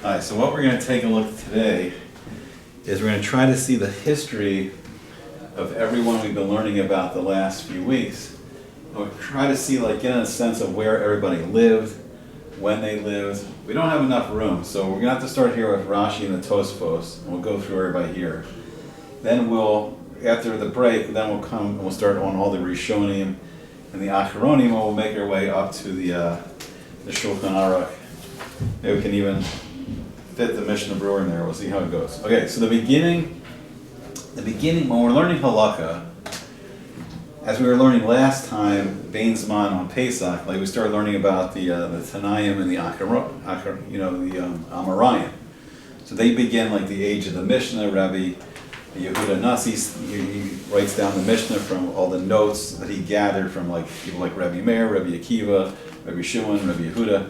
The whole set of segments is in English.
All right, so what we're going to take a look at today is we're going to try to see the history of everyone we've been learning about the last few weeks. And we'll try to see, get a sense of where everybody lived, when they lived. We don't have enough room, so we're going to have to start here with Rashi and the Tosafot, and we'll go through everybody here. Then after the break, then we'll come and we'll start on all the Rishonim and the Acharonim, and we'll make our way up to the Shulchan Aruch. Maybe we can even fit the Mishnah Brewer in there. We'll see how it goes. Okay, so the beginning, when we're learning Halacha, as we were learning last time, Bein Zman on Pesach, we started learning about the Tanaim and the Amoraim. So they begin the age of the Mishnah. Rabbi Yehuda Nasi, he writes down the Mishnah from all the notes that he gathered from people like Rabbi Meir, Rabbi Akiva, Rabbi Shimon, Rabbi Yehuda.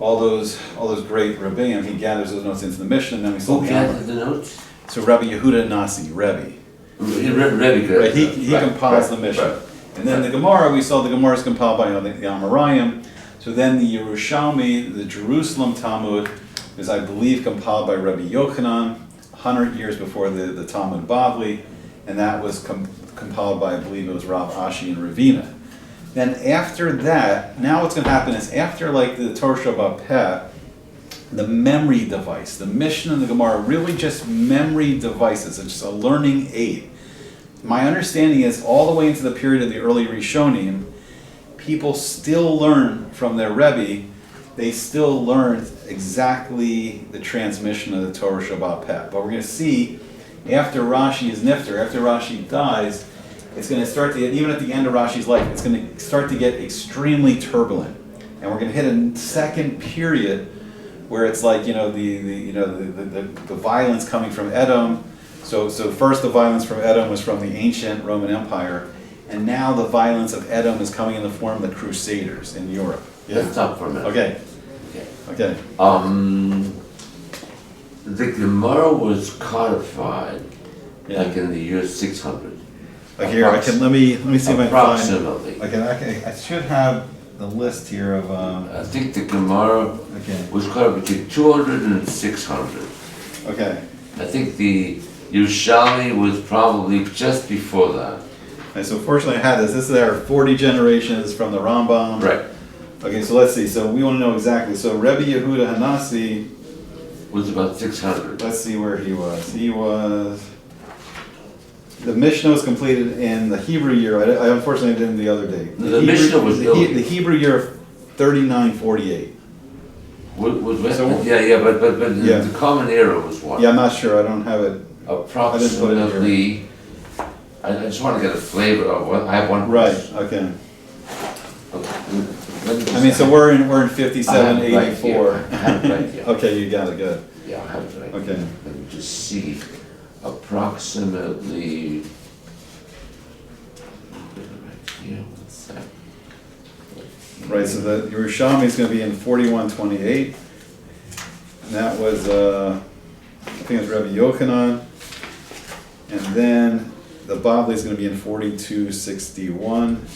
All those great Rabbeim, he gathers those notes into the Mishnah, and then we saw Who gathered the notes? So Rabbi Yehuda Nasi, Rebbe. Right, he compiles the Mishnah. Right. And then the Gemara, we saw the Gemara is compiled by the Amoraim. So then the Yerushalmi, the Jerusalem Talmud, is I believe compiled by Rabbi Yochanan, 100 years before the Talmud Bavli, and that was compiled by, I believe it was Rav Ashi and Ravina. Then after that, now what's going to happen is after the Torah Shabbat Peh, the memory device, the Mishnah and the Gemara are really just memory devices. It's just a learning aid. My understanding is all the way into the period of the early Rishonim, people still learn from their Rebbe. They still learn exactly the transmission of the Torah Shabbat Peh. But we're going to see after Rashi is nifter, after Rashi dies, it's going to start to get, even at the end of Rashi's life, it's going to start to get extremely turbulent. And we're going to hit a second period where it's the violence coming from Edom. So first the violence from Edom was from the ancient Roman Empire, and now the violence of Edom is coming in the form of the Crusaders in Europe. Yeah. Let's stop for a minute. Okay. The Gemara was codified in the year 600. Here, let me see if I can find. Approximately. I should have the list here of. I think the Gemara was codified between 200 and 600. Okay. I think the Yerushalmi was probably just before that. Okay, so fortunately I had this. This is our 40 generations from the Rambam. Right. Okay, so let's see. So we want to know exactly. So Rabbi Yehuda Hanasi was about 600. Let's see where he was. The Mishnah was completed in the Hebrew year. I unfortunately didn't the other day. The Mishnah was the Hebrew year of 3948. But the common era was what? Yeah, I'm not sure. I don't have it. Approximately. I just want to get a flavor of what I have one. Right. Okay. So we're in 5784. Right. Okay, you got it. Good. Yeah, I have it right. Okay. Let me just see. Approximately. Right, so the Yerushalmi is going to be in 4128. And that was, I think it was Rabbi Yochanan. And then the Baalei is going to be in 4261.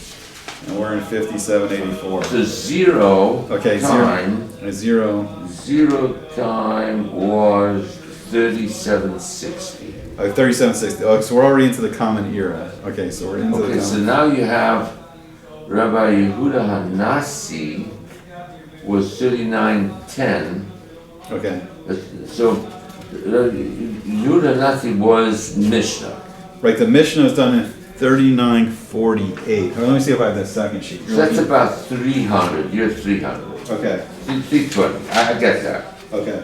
And we're in 5784. So zero time. Zero time was 3760. 3760. Oh, so we're already into the common era. Okay, so we're into the common. So now you have Rabbi Yehuda Hanasi was 3910. Okay. So Yehuda Hanasi was Mishnah. Right, the Mishnah is done in 3948. Let me see if I have that second sheet. So that's about 300, year 300. Okay. 320, I get that. Okay.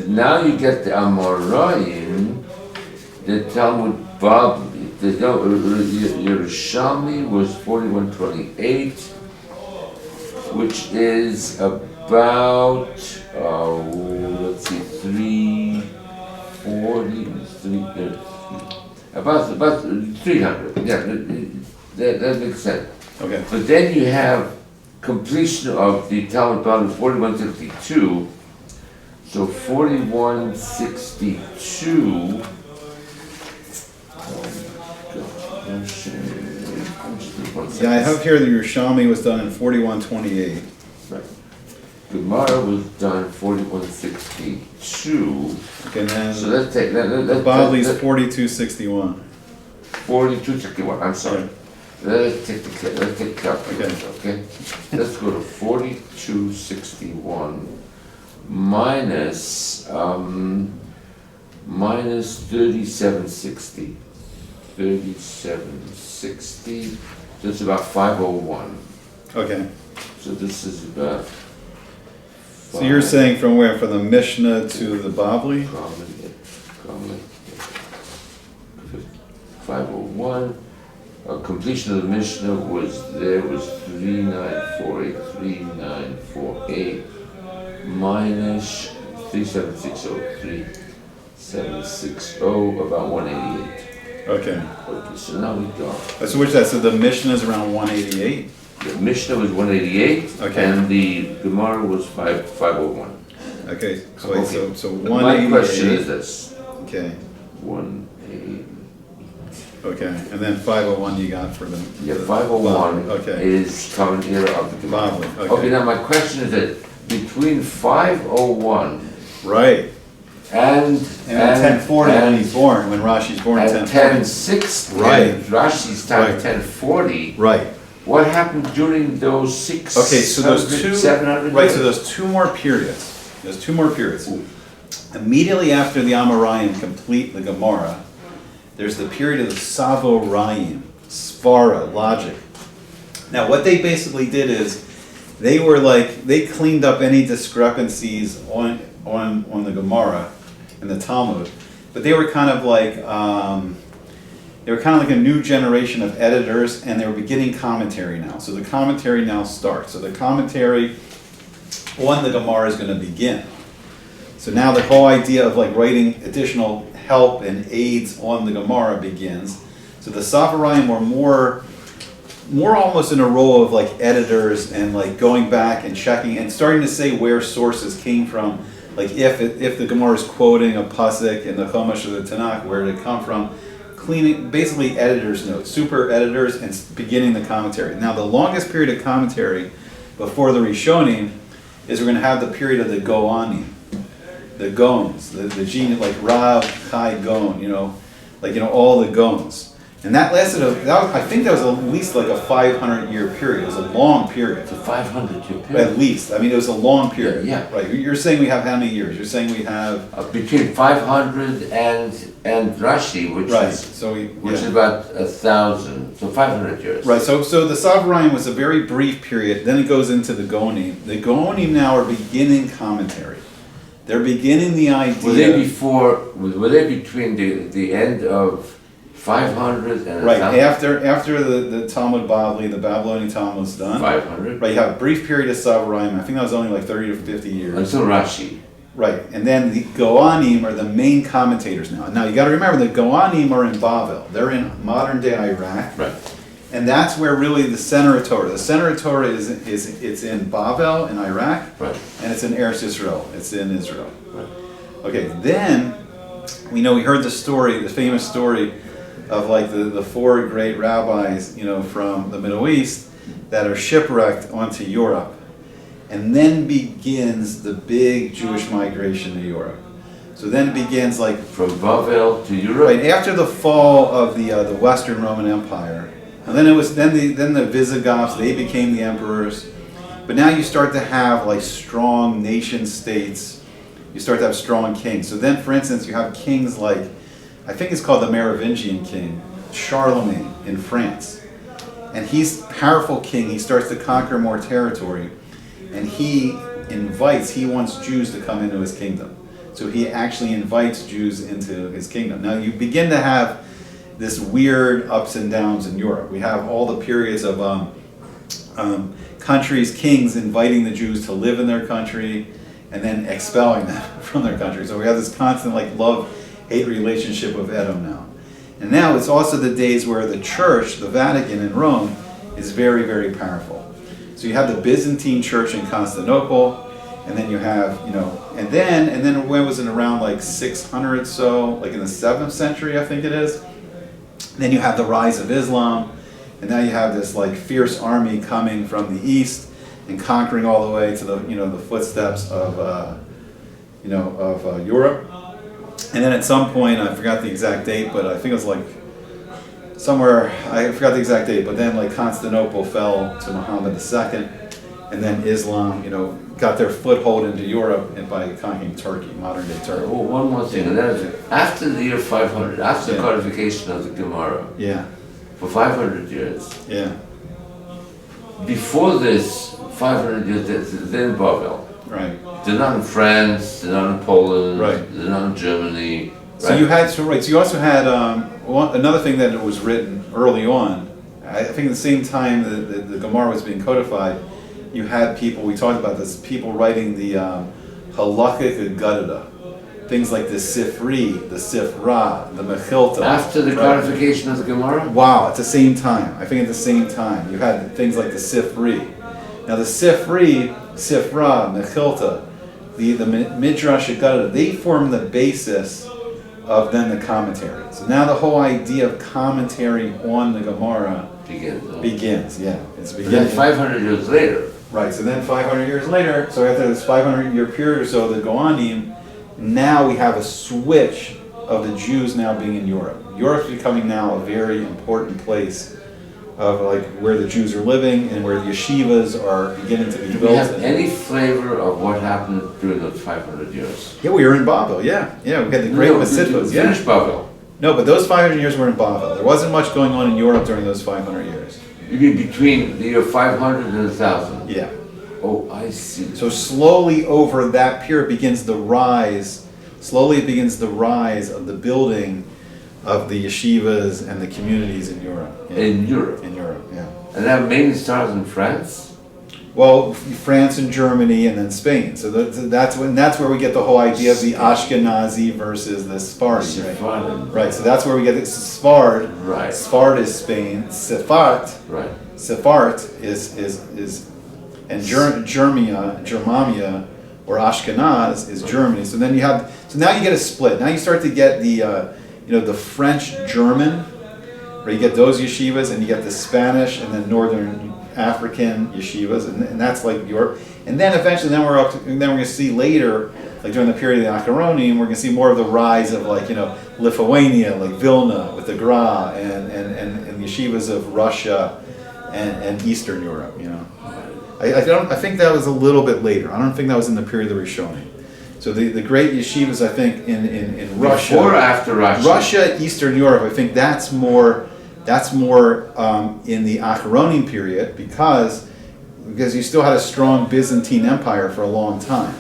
Now you get the Amoraim, the Talmud Bavli, the Yerushalmi was 4128, which is about, let's see, 340, about 300, yeah, that makes sense. Okay. But then you have completion of the Talmud Bavli 4162, so 4162, yeah, I have here the Yerushalmi was done in 4128. Right. Gemara was done 4162. Okay, and then So let's take, Baalei's 4261. 4261, I'm sorry. Let's take calculator, okay? Let's go to 4261 minus 3760. 3760, so it's about 501. Okay. So this is about. So you're saying from where? From the Mishnah to the Baalei? Common. 501. Completion of the Mishnah was 3948 minus 3760, 3760, about 188. Okay. Okay, so now we go. So which that? So the Mishnah is around 188? The Mishnah was 188, Okay. and the Gemara was 501. Okay, so wait, Okay. so My 188. question is this. Okay, 188. okay, and then 501 you got for the. Yeah, 501 Okay. is common era of the Gemara. Baalei, okay. Okay, now my question is that between 501 Right, and and 1040 when he's born, when Rashi's born in and 1040. 1060, Right. and Rashi's time Right. 1040, Right, what happened during those 600, okay, so those two, 700 right, years? so those two more periods, Immediately after the Amoraim complete the Gemara, there's the period of the Savo-Rayim, Svara, logic. Now what they basically did is, they cleaned up any discrepancies on the Gemara and the Talmud, but they were kind of like a new generation of editors, and they were beginning commentary now. So the commentary now starts. So the commentary on the Gemara is going to begin. So now the whole idea of like writing additional help and aids on the Gemara begins. So the Savarim were more almost in a role of like editors and like going back and checking and starting to say where sources came from. Like if the Gemara is quoting a pasuk in the Chumash or the Tanakh, where did it come from? Cleaning, basically editors' notes, super editors, and beginning the commentary. Now the longest period of commentary before the Rishonim is we're going to have the period of the Goanim, the Gones, the gene, like Rav, Chai, Gon, all the Gones. And that lasted, I think that was at least like a 500-year period. It was a long period. It's a 500-year period. At least. I mean, it was a long period. Yeah. Right. You're saying we have how many years? You're saying we have... Between 500 and Rashi, which Right. is So is about 1,000, so 500 years. Right, so the Savarim was a very brief period, then it goes into the Gonim. The Gonim now are beginning commentary. They're beginning the idea... Were they between the end of 500 and Right, 1,000? after the Talmud Bavli, the Babylonian Talmud was done. 500? Right, you have a brief period of Savarim, I think that was only like 30 to 50 years. Until Rashi. Right, and then the Goanim are the main commentators now. Now you got to remember the Goanim are in Bavel. They're in modern day Iraq. Right. And that's where really the center of Torah. The center of Torah is it's in Bavel in Iraq, Right. and it's in Eretz Yisrael. It's in Israel. Right. Okay, then we heard the story, the famous story of like the four great rabbis, from the Middle East that are shipwrecked onto Europe. And then begins the big Jewish migration to Europe. So then it begins like From Bavel to Europe? right after the fall of the Western Roman Empire, and then the Visigoths, they became the emperors. But now you start to have like strong nation states. You start to have strong kings. So then, for instance, you have kings like, I think it's called the Merovingian king, Charlemagne in France, and he's a powerful king. He starts to conquer more territory. And he wants Jews to come into his kingdom. So he actually invites Jews into his kingdom. Now you begin to have this weird ups and downs in Europe. We have all the periods of countries, kings inviting the Jews to live in their country and then expelling them from their country. So we have this constant like love-hate relationship with Edom now. And now it's also the days where the church, the Vatican in Rome, is very, very powerful. So you have the Byzantine Church in Constantinople, and then you have, and then when was it around like 600 so, like in the 7th century, I think it is. Then you have the rise of Islam, and now you have this like fierce army coming from the east, and conquering all the way to the footsteps of Europe. And then at some point, I forgot the exact date, but I think it was like somewhere, I forgot the exact date, but then like Constantinople fell to Muhammad II, and then Islam, got their foothold into Europe and by conquering Turkey, modern day Turkey. Oh, one more thing, and that is after the year 500, after the Yeah. codification of the Gemara, Yeah, for 500 years, yeah, before this 500 years, they're in Babel. right. They're not in France, they're not in Poland, Right. they're not in Germany. So right? so you also had another thing that was written early on. I think at the same time that the Gemara was being codified, you had people, we talked about this, people writing the Halakhic Gadada, things like the Sifri, the Sifra, the Mechilta. After the right? codification of the Gemara? Wow, at the same time. I think at the same time. You had things like the Sifri. Now the Sifri, Sifra, Mechilta, the Midrash Gadada, they form the basis of then the commentary. So now the whole idea of commentary on the Gemara begins. Yeah, it's But then beginning. 500 years later, Right, so then 500 years later, so after this 500-year period or so, the Goanim, now we have a switch of the Jews now being in Europe. Europe's becoming now a very important place of like where the Jews are living and where the yeshivas are beginning to be do built. we have any flavor of what happened during those 500 years? Yeah, we were in Babel, yeah. We had the great Mesitvos, yeah. Finish Babel. No, but those 500 years were in Babel. There wasn't much going on in Europe during those 500 years. You mean between the year 500 and 1000? Yeah. Oh, I see. So slowly over that period begins the rise, slowly it begins the rise of the building of the yeshivas and the communities in Europe. Yeah. In Europe? In Europe, yeah. And that mainly starts in France? Well, France and Germany and then Spain. So that's where we get the whole idea of the Ashkenazi versus the Sephardi, right? Sephardim. Right, so that's where we get this Sfard. Right. Sfard is Spain. Sephart Right. is and Germania or Ashkenaz is Germany. So then now you get a split. Now you start to get the the French German, where you get those yeshivas, and you get the Spanish and then Northern African yeshivas, and that's like Europe. And then eventually, then we're going to see later, like during the period of the Acharonim, we're going to see more of the rise of Lithuania, like Vilna with the Gra, and yeshivas of Russia and Eastern Europe. I think that was a little bit later. I don't think that was in the period of the Rishonim. So the great yeshivas, I think, in Russia, Before or after Rashi? Russia, Eastern Europe, I think that's more in the Acharonim period because you still had a strong Byzantine Empire for a long time.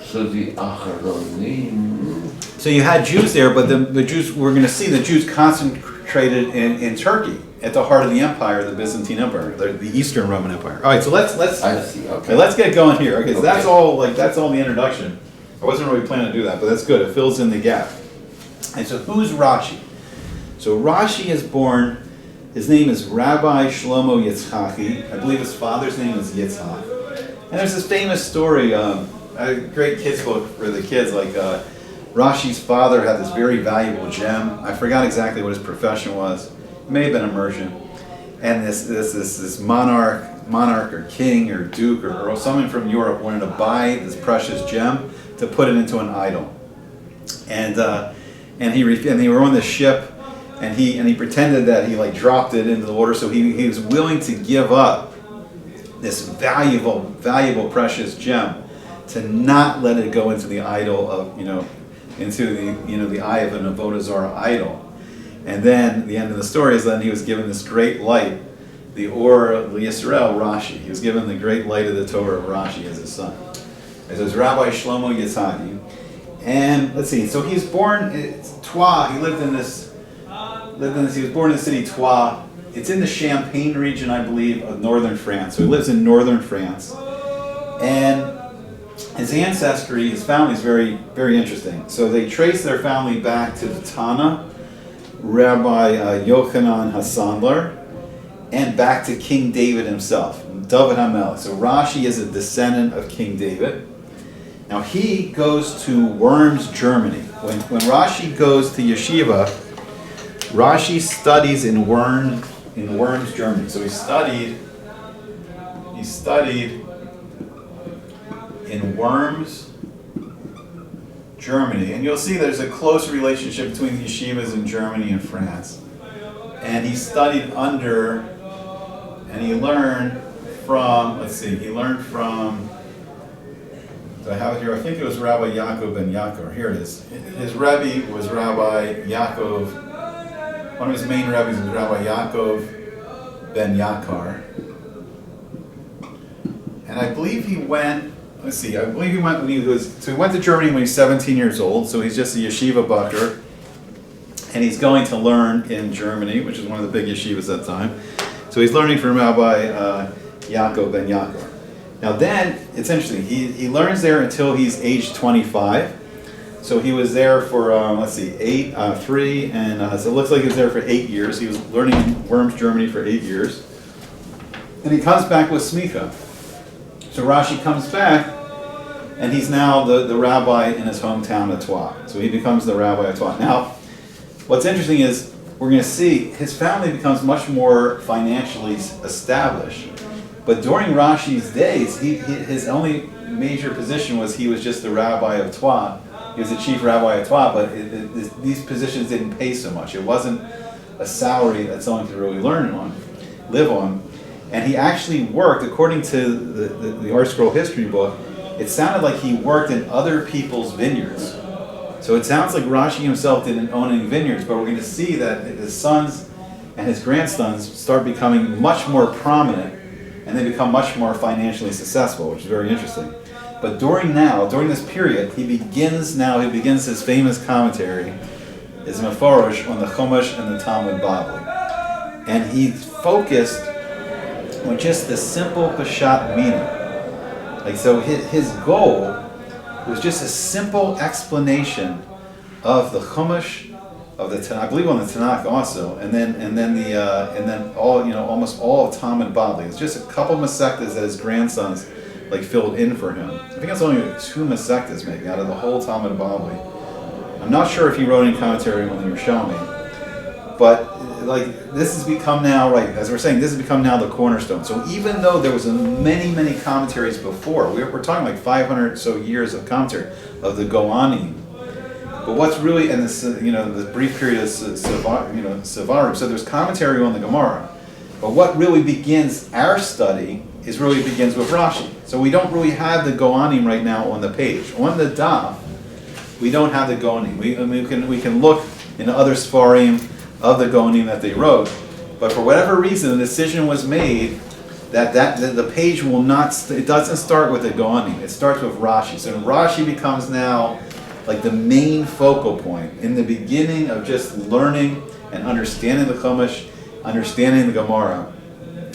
So the Acharonim. So you had Jews there, but the Jews, we're going to see the Jews concentrated in Turkey, at the heart of the empire, the Byzantine Empire, the Eastern Roman Empire. All right, so let's I see. Okay. let's get going here. Okay, so Okay. that's all the introduction. I wasn't really planning to do that, but that's good. It fills in the gap. And so who's Rashi? So Rashi is born. His name is Rabbi Shlomo Yitzchaki. I believe his father's name is Yitzhak. And there's this famous story, a great kids book for the kids, Rashi's father had this very valuable gem. I forgot exactly what his profession was. It may have been a merchant. And this monarch or king or duke or earl, someone from Europe wanted to buy this precious gem to put it into an idol. And they were on this ship, and he pretended that he dropped it into the water. So he was willing to give up this valuable precious gem to not let it go into the idol of into the eye of an avodah zarah idol. And then the end of the story is then he was given this great light, the Or Yisrael Rashi. He was given the great light of the Torah of Rashi as his son. It was Rabbi Shlomo Yitzhaki. And let's see, so he's born in Troyes. He was born in the city Troyes. It's in the Champagne region, I believe, of northern France. So he lives in northern France. And his ancestry, his family is very, very interesting. So they trace their family back to the Tana, Rabbi Yochanan Hassandler, and back to King David himself, David HaMelech. So Rashi is a descendant of King David. Now he goes to Worms, Germany. When Rashi goes to yeshiva, Rashi studies in Worms, Germany. So he studied he studied in Worms, Germany, and you'll see there's a close relationship between the yeshivas in Germany and France. And he studied under, and he learned from, do I have it here? I think it was Rabbi Yaakov ben Yaakov. Here it is. His Rebbe was Rabbi Yaakov. One of his main rabbis was Rabbi Yaakov ben Yakar. And I believe he went, when he went to Germany when he was 17 years old, so he's just a yeshiva bacher. And he's going to learn in Germany, which is one of the big yeshivas at the time. So he's learning from Rabbi Yaakov ben Yakar. Now then, it's interesting, he learns there until he's age 25. So he was there for, so it looks like he was there for 8 years. He was learning in Worms, Germany for 8 years. And he comes back with smicha. So Rashi comes back, and he's now the rabbi in his hometown of Tzfat. So he becomes the rabbi of Tzfat. Now, what's interesting is, we're going to see, his family becomes much more financially established. But during Rashi's days, his only major position was he was just the rabbi of Tzfat. He was the chief rabbi of Tzfat, but these positions didn't pay so much. It wasn't a salary that someone could really live on. And he actually worked, according to the Art Scroll history book, it sounded like he worked in other people's vineyards. So it sounds like Rashi himself didn't own any vineyards, but we're going to see that his sons and his grandsons start becoming much more prominent, and they become much more financially successful, which is very interesting. But during this period, he begins his famous commentary, his Meforosh, on the Chumash and the Talmud Baalei. And he focused on just the simple Peshat meaning. So his goal was just a simple explanation of the Chumash, of the Tanakh, I believe on the Tanakh also, and then almost all of Talmud Baalei. It's just a couple masechtas that his grandsons filled in for him. I think it's only 2 masechtas maybe out of the whole Talmud Baalei. I'm not sure if he wrote any commentary on the Yerushalmi, but this has become now, as we're saying, this has become now the cornerstone. So even though there was many commentaries before, we're talking 500 so years of commentary of the Goanim. But what's really, and this, the brief period of Sevarim, so there's commentary on the Gemara. But what really begins our study begins with Rashi. So we don't really have the Goanim right now on the page. On the daf, we don't have the Goanim. We can look in other Sfarim of the Goanim that they wrote, but for whatever reason, the decision was made that the page will not. It doesn't start with the Goanim. It starts with Rashi. So Rashi becomes now the main focal point in the beginning of just learning and understanding the Chumash, understanding the Gemara.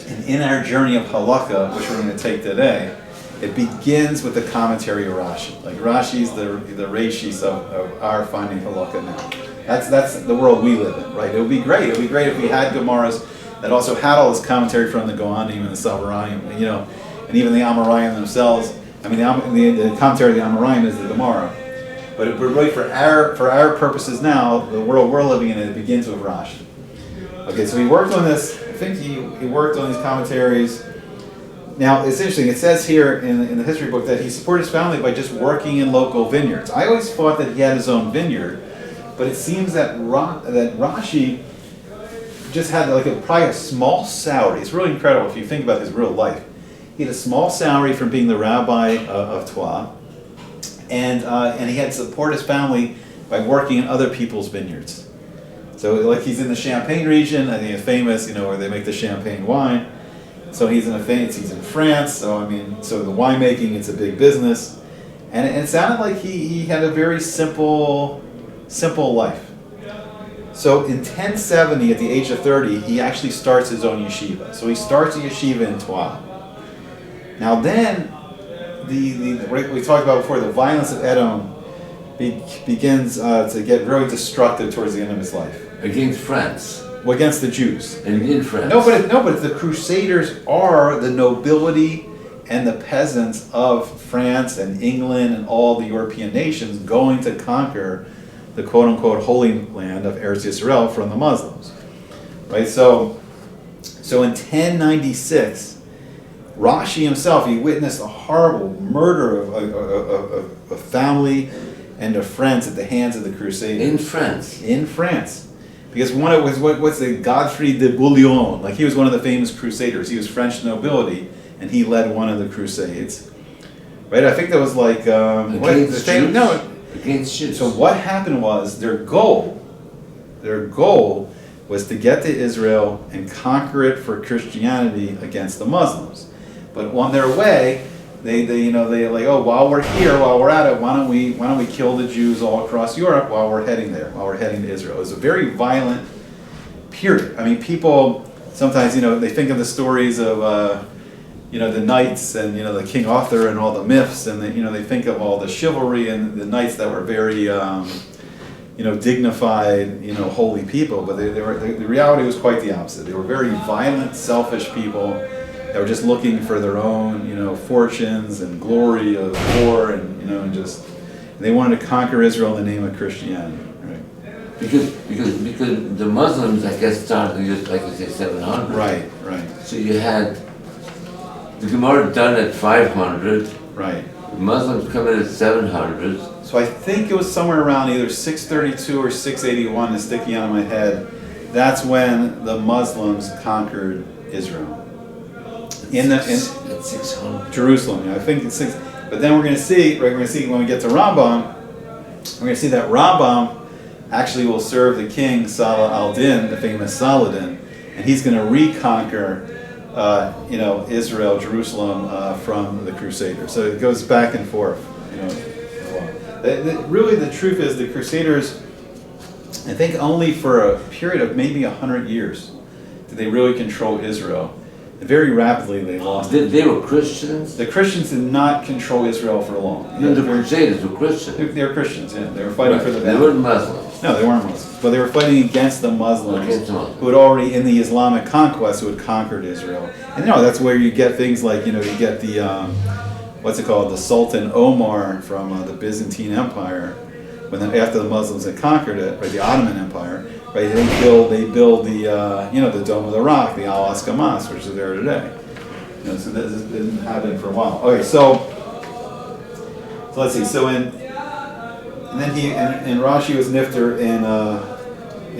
And in our journey of Halacha, which we're going to take today, it begins with the commentary of Rashi. Rashi's the Rashis of our finding Halacha now. That's the world we live in, right? It would be great. It would be great if we had Gemaras that also had all this commentary from the Goanim and the Savarayim, and even the Amoraim themselves. I mean, the commentary of the Amoraim is the Gemara. But really, for our purposes now, the world we're living in, it begins with Rashi. Okay, so he worked on this. I think he worked on these commentaries. Now, it's interesting. It says here in the history book that he supported his family by just working in local vineyards. I always thought that he had his own vineyard, but it seems that Rashi just had probably a small salary. It's really incredible if you think about his real life. He had a small salary from being the rabbi of Tzfat, and he had to support his family by working in other people's vineyards. So he's in the Champagne region, and he's famous, where they make the Champagne wine. So he's in France. So the winemaking, it's a big business, and it sounded like he had a very simple life. So in 1070, at the age of 30, he actually starts his own yeshiva. So he starts a yeshiva in Tzfat. Now then, we talked about before, the violence of Edom begins to get very destructive towards the end of his life. Against France. Well, against the Jews. And in France. No, but the Crusaders are the nobility and the peasants of France and England and all the European nations going to conquer the quote-unquote holy land of Eretz Yisrael from the Muslims. Right? So in 1096, Rashi himself, he witnessed a horrible murder of a family and of friends at the hands of the Crusaders. In France. In France. Because one of was what's the Godfrey de Bouillon, like he was one of the famous Crusaders. He was French nobility, and he led one of the Crusades. Right? I think that was like against Jews. So what happened was their goal was to get to Israel and conquer it for Christianity against the Muslims. But on their way, they like, oh, while we're at it, why don't we kill the Jews all across Europe while we're heading to Israel? It was a very violent period. I mean, people sometimes, they think of the stories of, the knights and, the King Arthur and all the myths, and they think of all the chivalry and the knights that were very, dignified, holy people. But the reality was quite the opposite. They were very violent, selfish people. They were just looking for their own, fortunes and glory of war, and they wanted to conquer Israel in the name of Christianity, right? Because the Muslims, I guess, started just like you say 700. Right. So you had the Gemara done at 500. Right. The Muslims come in at 700. So I think it was somewhere around either 632 or 681. Is sticking out of my head. That's when the Muslims conquered Israel. At 600. Jerusalem, I think it's 6. But then we're going to see when we get to Rambam, we're going to see that Rambam actually will serve the king Salah al-Din, the famous Saladin, and he's going to reconquer, Israel, Jerusalem from the Crusaders. So it goes back and forth, Really, the truth is the Crusaders, I think only for a period of maybe 100 years did they really control Israel. Very rapidly they lost. They were Christians? The Christians did not control Israel for long. No, the Crusaders were Christians. They were Christians, yeah. They were fighting for the They weren't Muslims. No, they weren't Muslims. But they were fighting against the Muslims, who had already, in the Islamic conquest, who had conquered Israel. And that's where you get things like, you get the, the Sultan Omar from the Byzantine Empire, after the Muslims had conquered it, right, the Ottoman Empire. Right, they build the the Dome of the Rock, the Al Asqamas, which is there today. So this has been happening for a while. Okay, so let's see. So and then Rashi was nifter in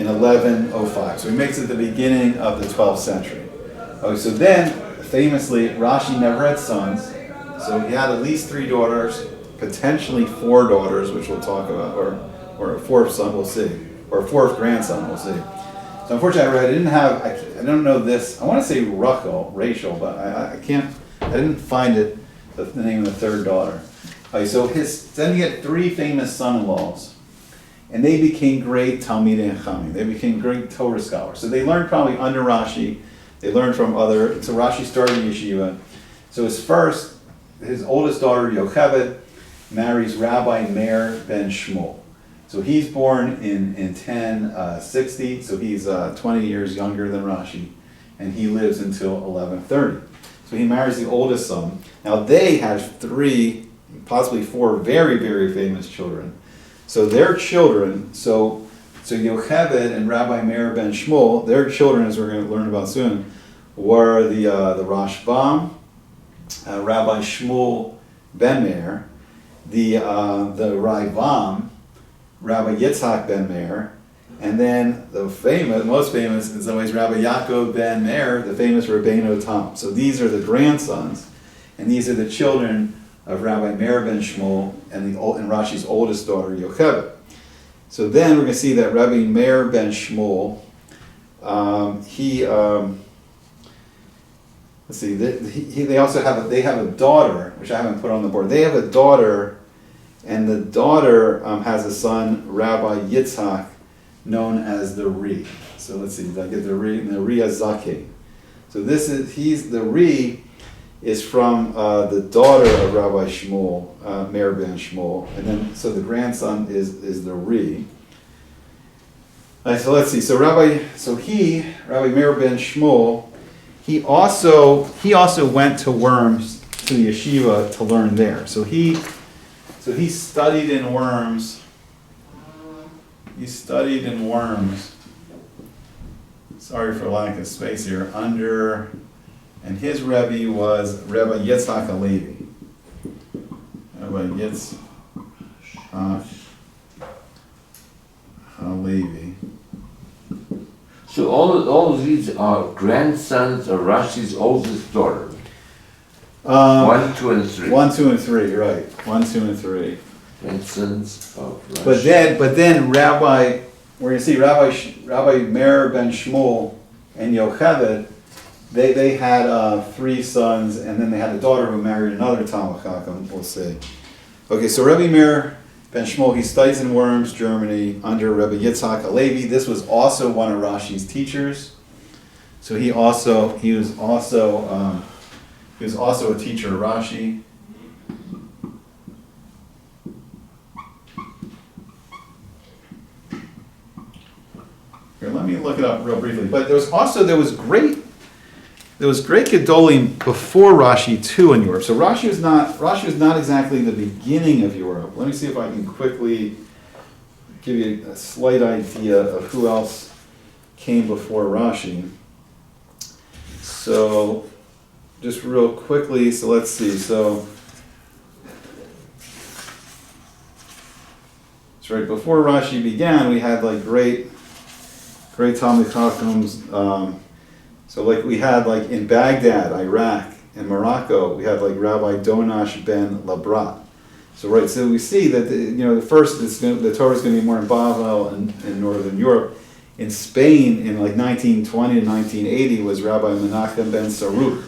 1105. So he makes it the beginning of the 12th century. Okay, so then famously Rashi never had sons, so he had at least 3 daughters, potentially 4 daughters, which we'll talk about, or a 4th son, we'll see. Or a 4th grandson, we'll see. So unfortunately, I don't know this. I want to say Rachel, but I didn't find it. The name of the 3rd daughter. Okay, so then he had 3 famous son-in-laws, and they became great Talmidei and Chachamim. They became great Torah scholars. So they learned probably under Rashi. They learned from other. So Rashi started yeshiva. So his oldest daughter Yocheved marries Rabbi Meir ben Shmuel. So he's born in 1060, so he's 20 years younger than Rashi, and he lives until 1130. So he marries the oldest son. Now they have 3, possibly 4 very, very famous children. So their children, so Yocheved and Rabbi Meir ben Shmuel, their children, as we're going to learn about soon, were the Rashbam, Rabbi Shmuel ben Meir, the Raivam, Rabbi Yitzhak ben Meir, and then the most famous in some ways, Rabbi Yaakov ben Meir, the famous Rabbeinu Tam. So these are the grandsons, and these are the children of Rabbi Meir ben Shmuel and Rashi's oldest daughter Yocheved. So then we're going to see that Rabbi Meir ben Shmuel, they have a daughter, which I haven't put on the board. They have a daughter. And the daughter has a son, Rabbi Yitzhak, known as the Ri. So let's see, did I get the Ri? The Ri Azaki. So the Ri is from the daughter of Rabbi Shmuel, Meir ben Shmuel. And then, so the grandson is the Ri. So let's see, Rabbi Meir ben Shmuel, he also went to Worms, to the yeshiva, to learn there. So he studied in Worms. Sorry for lack of space here. Under And his Rebbe was Rabbi Yitzhak Halevi. Rabbi Yitzhak Halevi. So all of these are grandsons of Rashi's oldest daughter. 1, 2, and 3. 1, 2, and 3, right. 1, 2, and 3. Grandsons of Rashi. But then Rabbi, we're going to see Rabbi Meir ben Shmuel and Yocheved, they had 3 sons, and then they had a daughter who married another Talmud Chacham, we'll see. Okay, so Rabbi Meir ben Shmuel, he studies in Worms, Germany, under Rabbi Yitzhak Halevi. This was also one of Rashi's teachers. So he was also a teacher of Rashi. Here, let me look it up real briefly. But there was great Gedolim before Rashi too in Europe. So Rashi was not exactly the beginning of Europe. Let me see if I can quickly give you a slight idea of who else came before Rashi. So just real quickly, so let's see. So that's right. Before Rashi began, we had like great Talmud Chachams. So like we had like in Baghdad, Iraq, and Morocco, we had like Rabbi Donash ben Labrat. So right, so we see that the Torah is going to be more in Bavel and in Northern Europe. In Spain, in like 1920 to 1980, was Rabbi Menachem ben Saruch.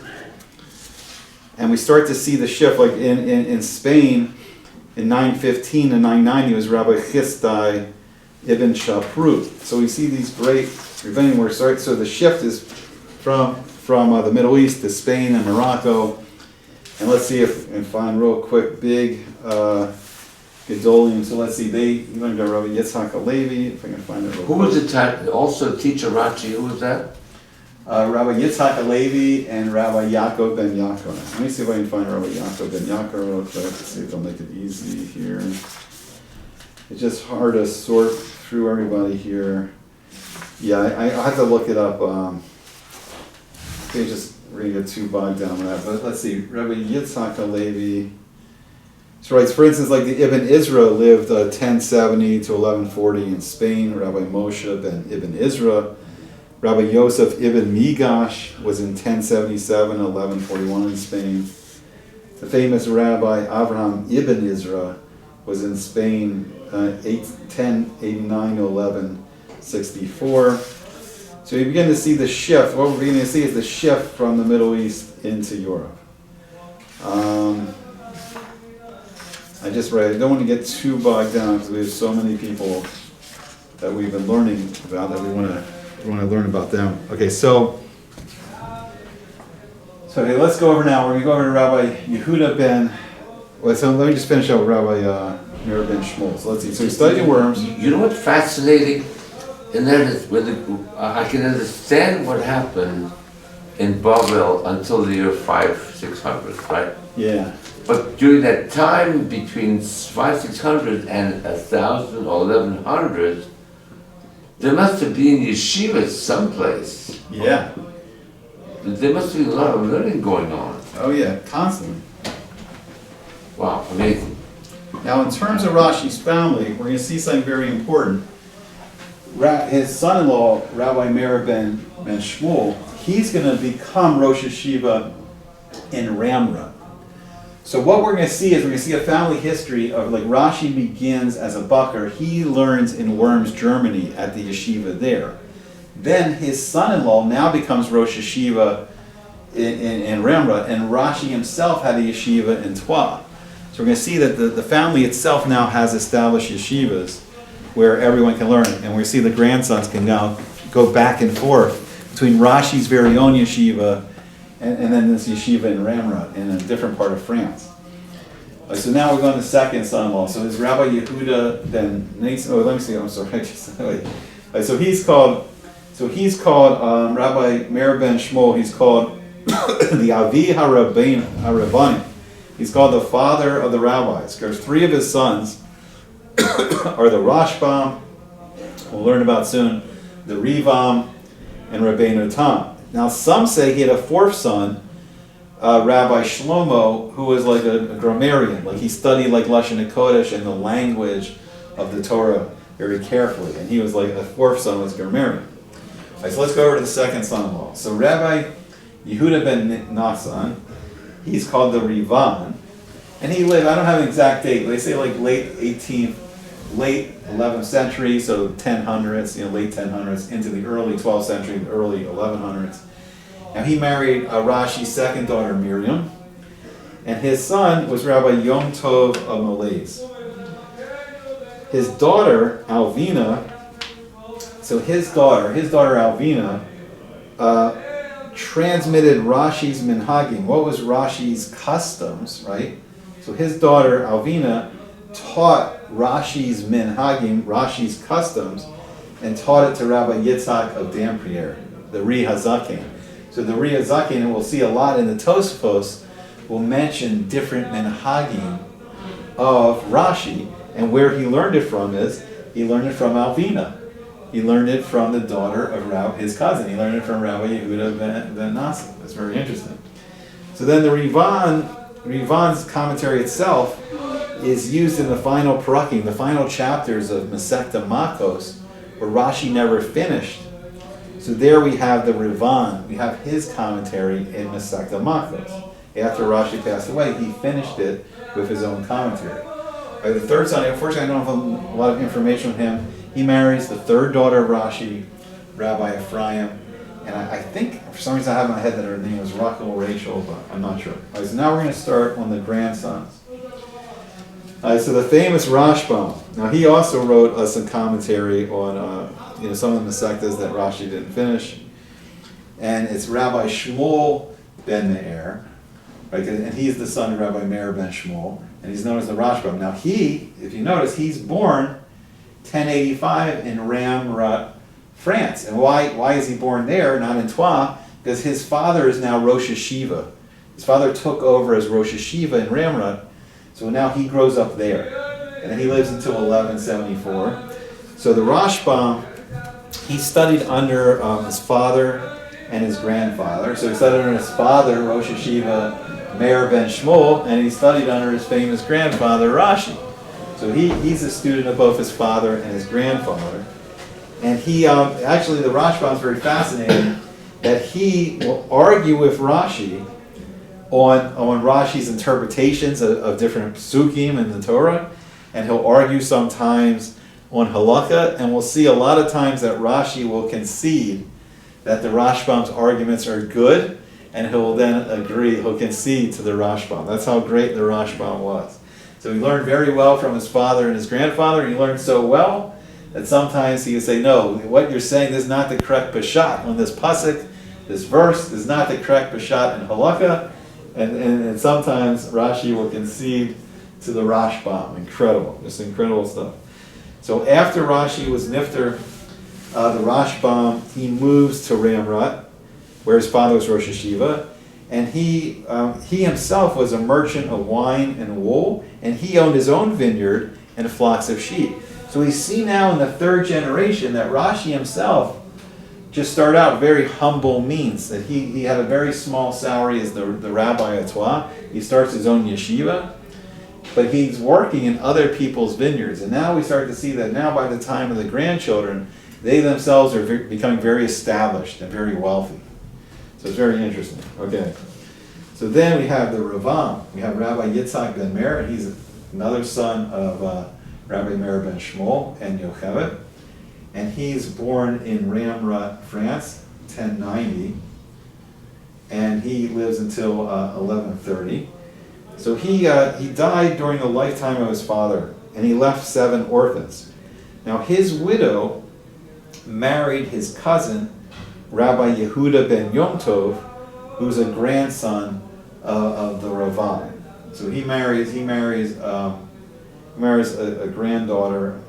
And we start to see the shift, like in Spain, in 915 to 990 was Rabbi Chistai ibn Shaprut. So we see these great rebellion where so the shift is from the Middle East to Spain and Morocco. And let's see if I can find real quick big Gedolim. So let's see, you're going to go Rabbi Yitzhak Halevi, if I can find it real quick. Who was also teacher Rashi? Who was that? Rabbi Yitzhak Halevi and Rabbi Yaakov ben Yaakov. Let me see if I can find Rabbi Yaakov ben Yaakov real quick to see if I'll make it easy here. It's just hard to sort through everybody here. Yeah, I have to look it up. They just really get too bogged down with that. But let's see, Rabbi Yitzhak Halevi. So right, for instance, like the Ibn Ezra lived 1070 to 1140 in Spain. Rabbi Moshe ben Ibn Ezra. Rabbi Yosef ibn Migash was in 1077 to 1141 in Spain. The famous Rabbi Avraham ibn Ezra was in Spain 1089 to 1164. So you begin to see the shift. What we're beginning to see is the shift from the Middle East into Europe. I don't want to get too bogged down because we have so many people that we've been learning about that we want to learn about them. Okay, so okay, let's go over now. We're going to go over to Rabbi Yehuda ben. So let me just finish up with Rabbi Meir ben Shmuel. So let's see. So he studied in Worms. You know what's fascinating? And that is I can understand what happened in Bavel until the year 600, right? Yeah. But during that time between 600 and 1000 or 1100, there must have been yeshivas someplace. Yeah. There must have been a lot of learning going on. Oh yeah, constantly. Wow, amazing. Now in terms of Rashi's family, we're going to see something very important. His son-in-law, Rabbi Meir ben Shmuel, he's going to become Rosh Hashiva in Ramra. So what we're going to see is we're going to see a family history of like Rashi begins as a Bacher. He learns in Worms, Germany at the yeshiva there. Then his son-in-law now becomes Rosh Hashiva in Ramra, and Rashi himself had a yeshiva in Twa. So we're going to see that the family itself now has established yeshivas where everyone can learn. And we see the grandsons can now go back and forth between Rashi's very own yeshiva and then this yeshiva in Ramra in a different part of France. So now we're going to the second son-in-law. So there's Rabbi Yehuda ben Nason. Oh, let me see. I'm sorry. So he's called Rabbi Meir ben Shmuel. He's called the Avi HaRabbanim. He's called the father of the rabbis. There's 3 of his sons are the Rashbam, we'll learn about soon, the Rivam, and Rabbeinu Tam. Now some say he had a 4th son Rabbi Shlomo, who was like a grammarian, like he studied like Lashon HaKodesh and the language of the Torah very carefully, and he was like the fourth son was grammarian. All right, so let's go over to the second son-in-law. So Rabbi Yehuda ben Nassan, he's called the Rivan, and he lived, I don't have an exact date, but they say like late 11th century, so 1000s, late 1000s, into the early 12th century, early 1100s. Now he married Rashi's second daughter, Miriam, and his son was Rabbi Yom Tov of Malaysia. His daughter, Alvina, so his daughter Alvina, transmitted Rashi's minhagim. What was Rashi's customs, right? So his daughter, Alvina, taught Rashi's minhagim, Rashi's customs, and taught it to Rabbi Yitzhak of Dampier, the Ri Hazaken. So the Ri Hazaken, and we'll see a lot in the Tosafos, will mention different minhagim of Rashi, and where he learned it from is, he learned it from Alvina. He learned it from the daughter of his cousin. He learned it from Rabbi Yehuda ben Nassan. That's very interesting. So then the Rivan's commentary itself is used in the final parakim, the final chapters of Masechta Makos, where Rashi never finished. So there we have the Rivan, we have his commentary in Masechta Makos. After Rashi passed away, he finished it with his own commentary. The third son, unfortunately I don't have a lot of information on him. He marries the third daughter of Rashi, Rabbi Ephraim, and I think, for some reason I have in my head that her name was Rachel or Rachel, but I'm not sure. All right, so now we're going to start on the grandsons. All right, so the famous Rashbam. Now he also wrote some commentary on some of the Masechtas that Rashi didn't finish, and it's Rabbi Shmuel ben Meir, right? And he's the son of Rabbi Meir ben Shmuel, and he's known as the Rashbam. Now he, if you notice, he's born 1085 in Ramrut, France. And why is he born there, not in Troyes? Because his father is now Rosh Hashiva. His father took over as Rosh Hashiva in Ramrut, so now he grows up there. And then he lives until 1174. So the Rashbam, he studied under his father and his grandfather. So he studied under his father, Rosh Hashiva, Meir ben Shmuel, and he studied under his famous grandfather, Rashi. So he's a student of both his father and his grandfather. And he, actually the Rashbam is very fascinating, that he will argue with Rashi on Rashi's interpretations of different psukim in the Torah, and he'll argue sometimes on Halacha, and we'll see a lot of times that Rashi will concede that the Rashbam's arguments are good, and he'll then he'll concede to the Rashbam. That's how great the Rashbam was. So he learned very well from his father and his grandfather, and he learned so well that sometimes he would say, no, what you're saying is not the correct Peshat on this pasuk, this verse is not the correct Peshat in Halacha, and sometimes Rashi will concede to the Rashbam. Incredible, just incredible stuff. So after Rashi was Nifter, the Rashbam, he moves to Ramrut, where his father was Rosh Hashiva, and he himself was a merchant of wine and wool, and he owned his own vineyard and flocks of sheep. So we see now in the third generation that Rashi himself just started out very humble means, that he had a very small salary as the rabbi at Troyes. He starts his own yeshiva, but he's working in other people's vineyards. And now we start to see that now by the time of the grandchildren, they themselves are becoming very established and very wealthy. So it's very interesting. Okay. So then we have the Ravam. We have Rabbi Yitzhak ben Meir, and he's another son of Rabbi Meir ben Shmuel and Yocheved. And he's born in Ramrut, France, 1090. And he lives until 1130. So he died during the lifetime of his father, and he left 7 orphans. Now his widow married his cousin, Rabbi Yehuda ben Yom Tov, who's a grandson of the Ravan. So he marries a granddaughter.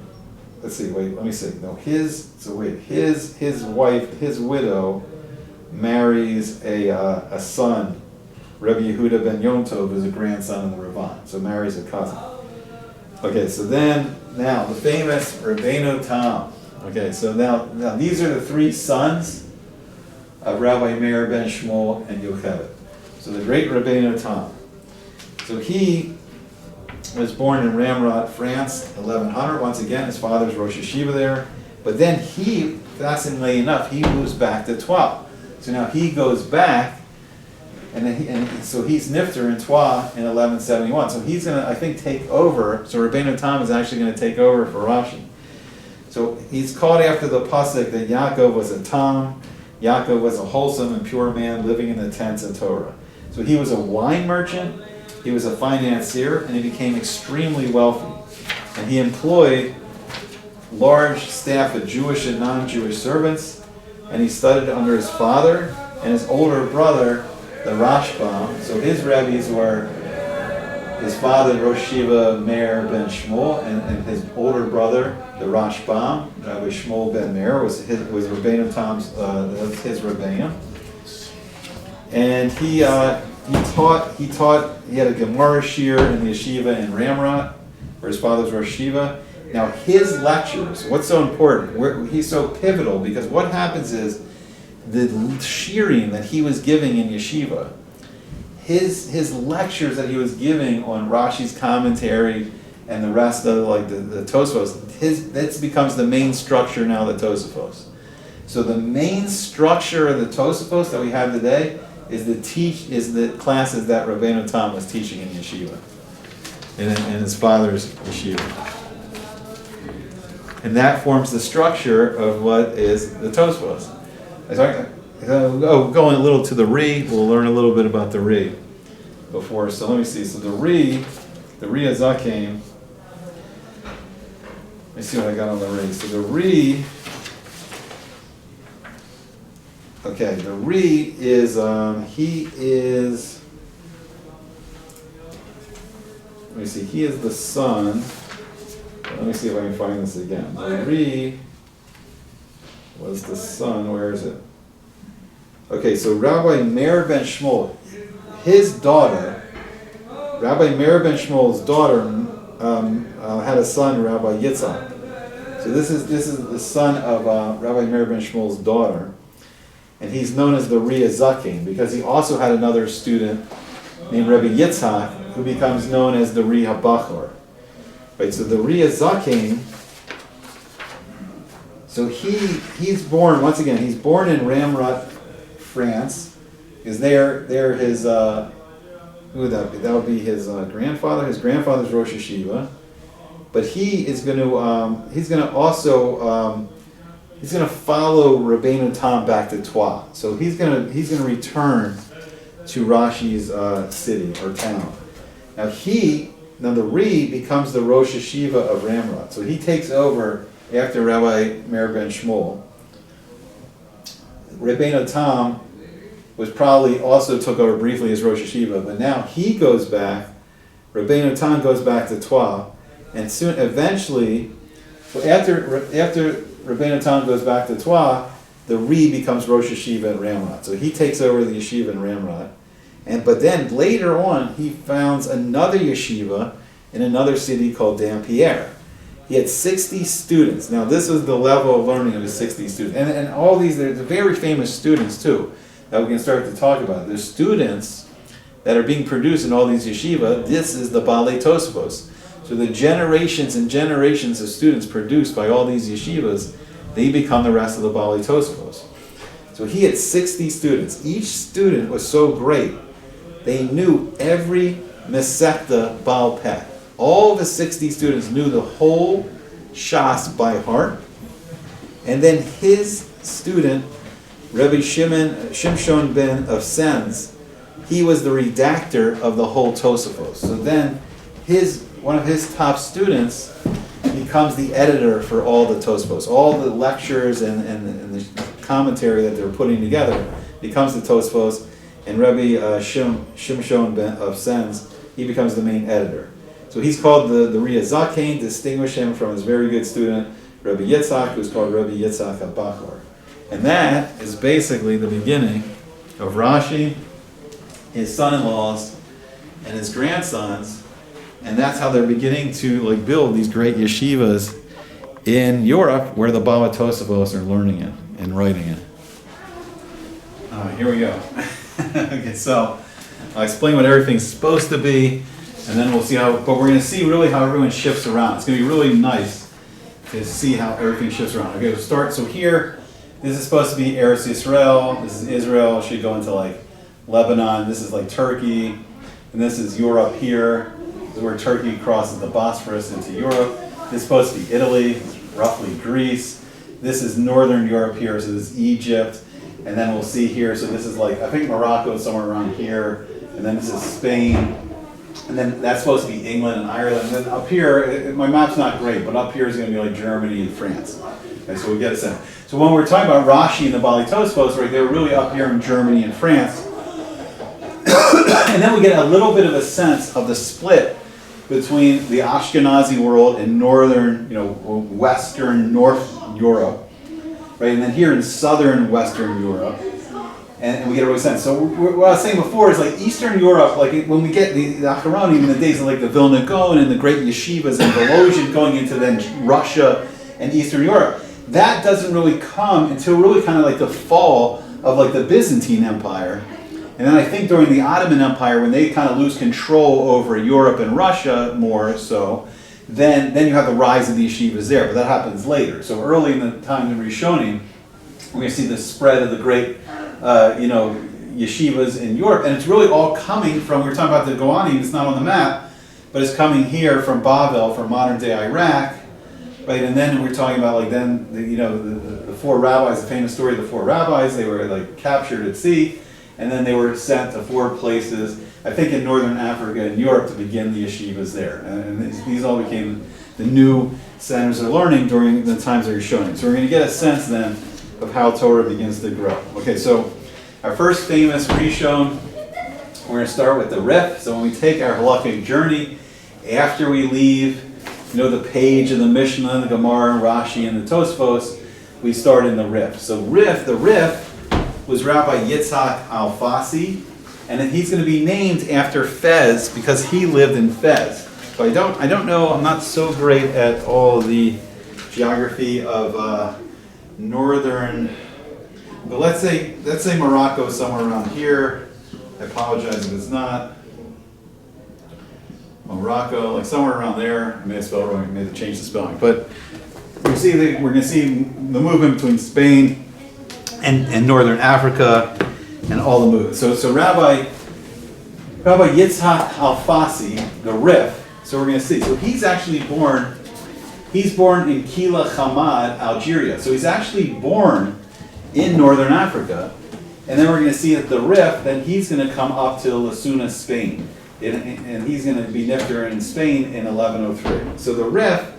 Let's see. Wait. Let me see. No, his wife, his widow, marries a son. Rabbi Yehuda ben Yom Tov is a grandson of the Ravan. So marries a cousin. Okay. So now the famous Rabbeinu Tam. Okay. So now these are the 3 sons of Rabbi Meir ben Shmuel and Yocheved. So the great Rabbeinu Tam. So he was born in Ramrod, France, 1100. Once again, his father's Rosh Yeshiva there. But then he, fascinatingly enough, he moves back to Troyes. So now he goes back, so he's Nifter in Troyes in 1171. So he's going to, I think, take over. So Rabbeinu Tam is actually going to take over for Rashi. So he's called after the pasuk that Yaakov was a Tam. Yaakov was a wholesome and pure man living in the tents of Torah. So he was a wine merchant, he was a financier, and he became extremely wealthy. And he employed large staff of Jewish and non-Jewish servants, and he studied under his father and his older brother, the Rashbam. So his rabbis were his father, Rosh Shiva Meir ben Shmuel, and his older brother, the Rashbam, Rabbi Shmuel ben Meir, was Rabbeinu Tam's, his Rabbeinu. And he had a Gemara Shir in the yeshiva in Ramrod, where his father's Rosh Yeshiva. Now his lectures, what's so important, he's so pivotal, because what happens is, the shirim that he was giving in yeshiva, his lectures that he was giving on Rashi's commentary and the rest of the Tosafos, that becomes the main structure now of the Tosafos. So the main structure of the Tosafos that we have today is the classes that Rabbeinu Tam was teaching in yeshiva, in his father's yeshiva. And that forms the structure of what is the Tosafos. Going a little to the Ri, we'll learn a little bit about the Ri before. So let me see. So the Ri Azakim. Let me see what I got on the Ri. So the Ri. Okay, the Ri is he is. Let me see. He is the son. Let me see if I can find this again. The Ri was the son. Where is it? Okay, so Rabbi Meir ben Shmuel, his daughter, Rabbi Meir ben Shmuel's daughter, had a son, Rabbi Yitzhak. So this is the son of Rabbi Meir ben Shmuel's daughter, and he's known as the Ri Azakim because he also had another student named Rabbi Yitzhak who becomes known as the Ri Habachor. Right, so the Ri Azakim. So he's born, once again, he's born in Ramrod, France, because they're his, who would that be? That would be his grandfather. His grandfather's Rosh Yeshiva, but he's going to follow Rabbeinu Tam back to Troyes. So he's going to return to Rashi's city or town. Now the Ri becomes the Rosh Yeshiva of Ramrod. So he takes over after Rabbi Meir ben Shmuel. Rabbeinu Tam was probably also took over briefly as Rosh Yeshiva, but now he goes back, Rabbeinu Tam goes back to Troyes, and soon, eventually, so after Rabbeinu Tam goes back to Troyes, the Ri becomes Rosh Yeshiva in Ramrod. So he takes over the yeshiva in Ramrod. But then later on, he founds another yeshiva in another city called Dampierre. He had 60 students. Now this was the level of learning of his 60 students. And all these, they're very famous students too, that we can start to talk about. There's students that are being produced in all these yeshiva. This is the Baalei Tosafot. So the generations and generations of students produced by all these yeshivas, they become the rest of the Baalei Tosafot. So he had 60 students. Each student was so great, they knew every Masechta Baal Peh. All the 60 students knew the whole Shas by heart. And then his student, Rabbi Shimshon ben of Sens, he was the redactor of the whole Tosafos. So then one of his top students becomes the editor for all the Tosafos. All the lectures and the commentary that they're putting together becomes the Tosafos. And Rabbi Shimshon ben of Sens, he becomes the main editor. So he's called the Ri Azakim, distinguish him from his very good student, Rabbi Yitzhak, who's called Rabbi Yitzhak HaBachor. And that is basically the beginning of Rashi, his son-in-laws, and his grandsons. And that's how they're beginning to build these great yeshivas in Europe, where the Baalei Tosafot are learning it and writing it. Here we go. Okay, so I'll explain what everything's supposed to be, and then we'll see how, but we're going to see really how everyone shifts around. It's going to be really nice to see how everything shifts around. Okay, we'll start, so here, this is supposed to be Eretz Yisrael, this is Israel, should go into like Lebanon, this is like Turkey, and this is Europe here. This is where Turkey crosses the Bosphorus into Europe. This is supposed to be Italy, roughly Greece. This is Northern Europe here, so this is Egypt. And then we'll see here, so this is like, I think Morocco is somewhere around here. And then this is Spain. And then that's supposed to be England and Ireland. And then up here, my map's not great, but up here is going to be like Germany and France. Okay, so we get a sense. So when we're talking about Rashi and the Baalei Tosafot, right, they're really up here in Germany and France. And then we get a little bit of a sense of the split between the Ashkenazi world and northern, Western North Europe. Right, and then here in southern Western Europe, and we get a real sense. So what I was saying before is like Eastern Europe, like when we get the Acharonim in the days of like the Vilna Gaon and the great yeshivas and Volozhin going into then Russia and Eastern Europe, that doesn't really come until really kind of like the fall of like the Byzantine Empire. And then I think during the Ottoman Empire, when they kind of lose control over Europe and Russia more so, then you have the rise of the yeshivas there, but that happens later. So early in the time of Rishonim, we're going to see the spread of the great, yeshivas in Europe, and it's really all coming from, we were talking about the Goanim, it's not on the map, but it's coming here from Bavel, from modern day Iraq, right? And then we're talking about like then, the four rabbis, the famous story of the four rabbis, they were like captured at sea, and then they were sent to four places, I think in northern Africa and Europe, to begin the yeshivas there. And these all became the new centers of learning during the times of Rishonim. So we're going to get a sense then of how Torah begins to grow. Okay, so our first famous Rishon, we're going to start with the Rif. So when we take our halakhic journey, after we leave, the page of the Mishnah, the Gemara, and Rashi, and the Tosfos, we start in the Rif. So the Rif was Rabbi Yitzhak Alfasi, and then he's going to be named after Fez because he lived in Fez. So I don't know, I'm not so great at all the geography of northern, but let's say Morocco somewhere around here. I apologize if it's not. Morocco, like somewhere around there. I may have spelled wrong, I may have changed the spelling. But we're going to see the movement between Spain and northern Africa, and all the movements. So Rabbi Yitzhak Alfasi, the Rif, so we're going to see. So he's born in Kila Hamad, Algeria. So he's actually born in northern Africa. And then we're going to see that the Rif, then he's going to come up to Lasuna, Spain. And he's going to be nifter in Spain in 1103. So the Rif,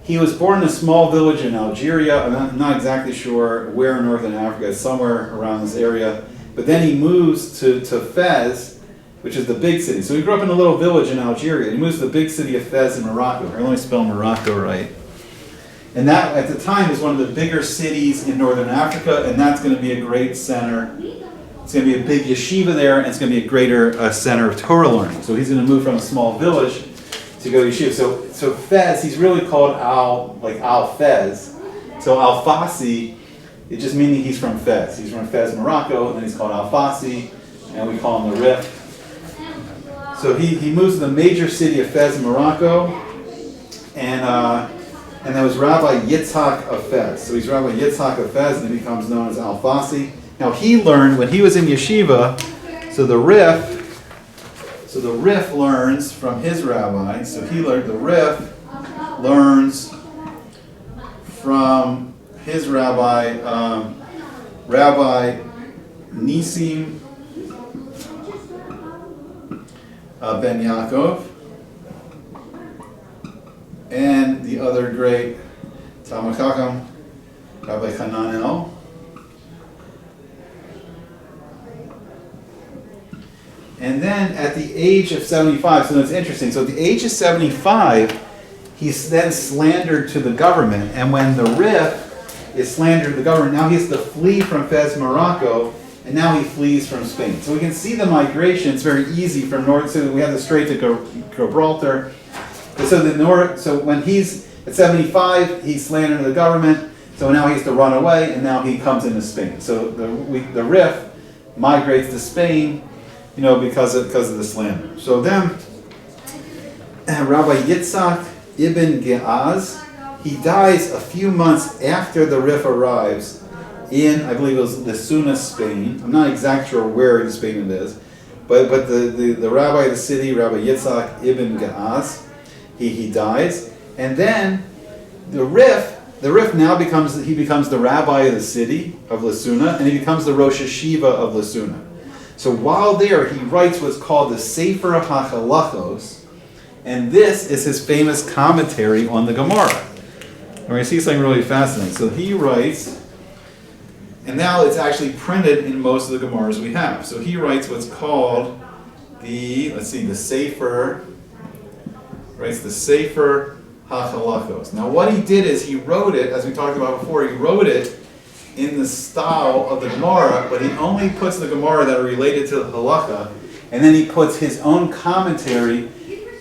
he was born in a small village in Algeria. I'm not exactly sure where in northern Africa, somewhere around this area. But then he moves to Fez, which is the big city. So he grew up in a little village in Algeria. He moves to the big city of Fez in Morocco. I only spell Morocco right. And that, at the time, is one of the bigger cities in northern Africa, and that's going to be a great center. It's going to be a big yeshiva there, and it's going to be a greater center of Torah learning. So he's going to move from a small village to go to yeshiva. So Fez, he's really called Al Fez. So Alfasi, it just meaning he's from Fez. He's from Fez, Morocco, and then he's called Alfasi, and we call him the Rif. So he moves to the major city of Fez, Morocco, and that was Rabbi Yitzhak of Fez. So he's Rabbi Yitzhak of Fez, and he becomes known as Alfasi. Now he learned when he was in yeshiva. So the Rif learns from his rabbi. So the Rif learns from his rabbi, Rabbi Nisim Ben Yaakov, and the other great Talmid Chacham, Rabbi Hananel. And then at the age of 75, so that's interesting. So at the age of 75, he's then slandered to the government. And when the Rif is slandered to the government, now he has to flee from Fez, Morocco, and now he flees from Spain. So we can see the migration. It's very easy from north. So we have the Strait to Gibraltar. So when he's at 75, he's slandered to the government. So now he has to run away, and now he comes into Spain. So the Rif migrates to Spain. because of the slander. So then, Rabbi Yitzhak ibn Geaz, he dies a few months after the Rif arrives in, I believe it was Lisuna, Spain. I'm not exactly sure where in Spain it is, but the rabbi of the city, Rabbi Yitzhak ibn Geaz, he dies, and then the Rif now becomes the rabbi of the city of Lisuna, and he becomes the Rosh Hashiva of Lisuna. So while there, he writes what's called the Sefer HaChalachos, and this is his famous commentary on the Gemara. We're going to see something really fascinating. So he writes, and now it's actually printed in most of the Gemaras we have. So he writes what's called the Sefer, writes the Sefer HaChalachos. Now what he did is he wrote it, as we talked about before, he wrote it in the style of the Gemara, but he only puts the Gemara that are related to the Halacha, and then he puts his own commentary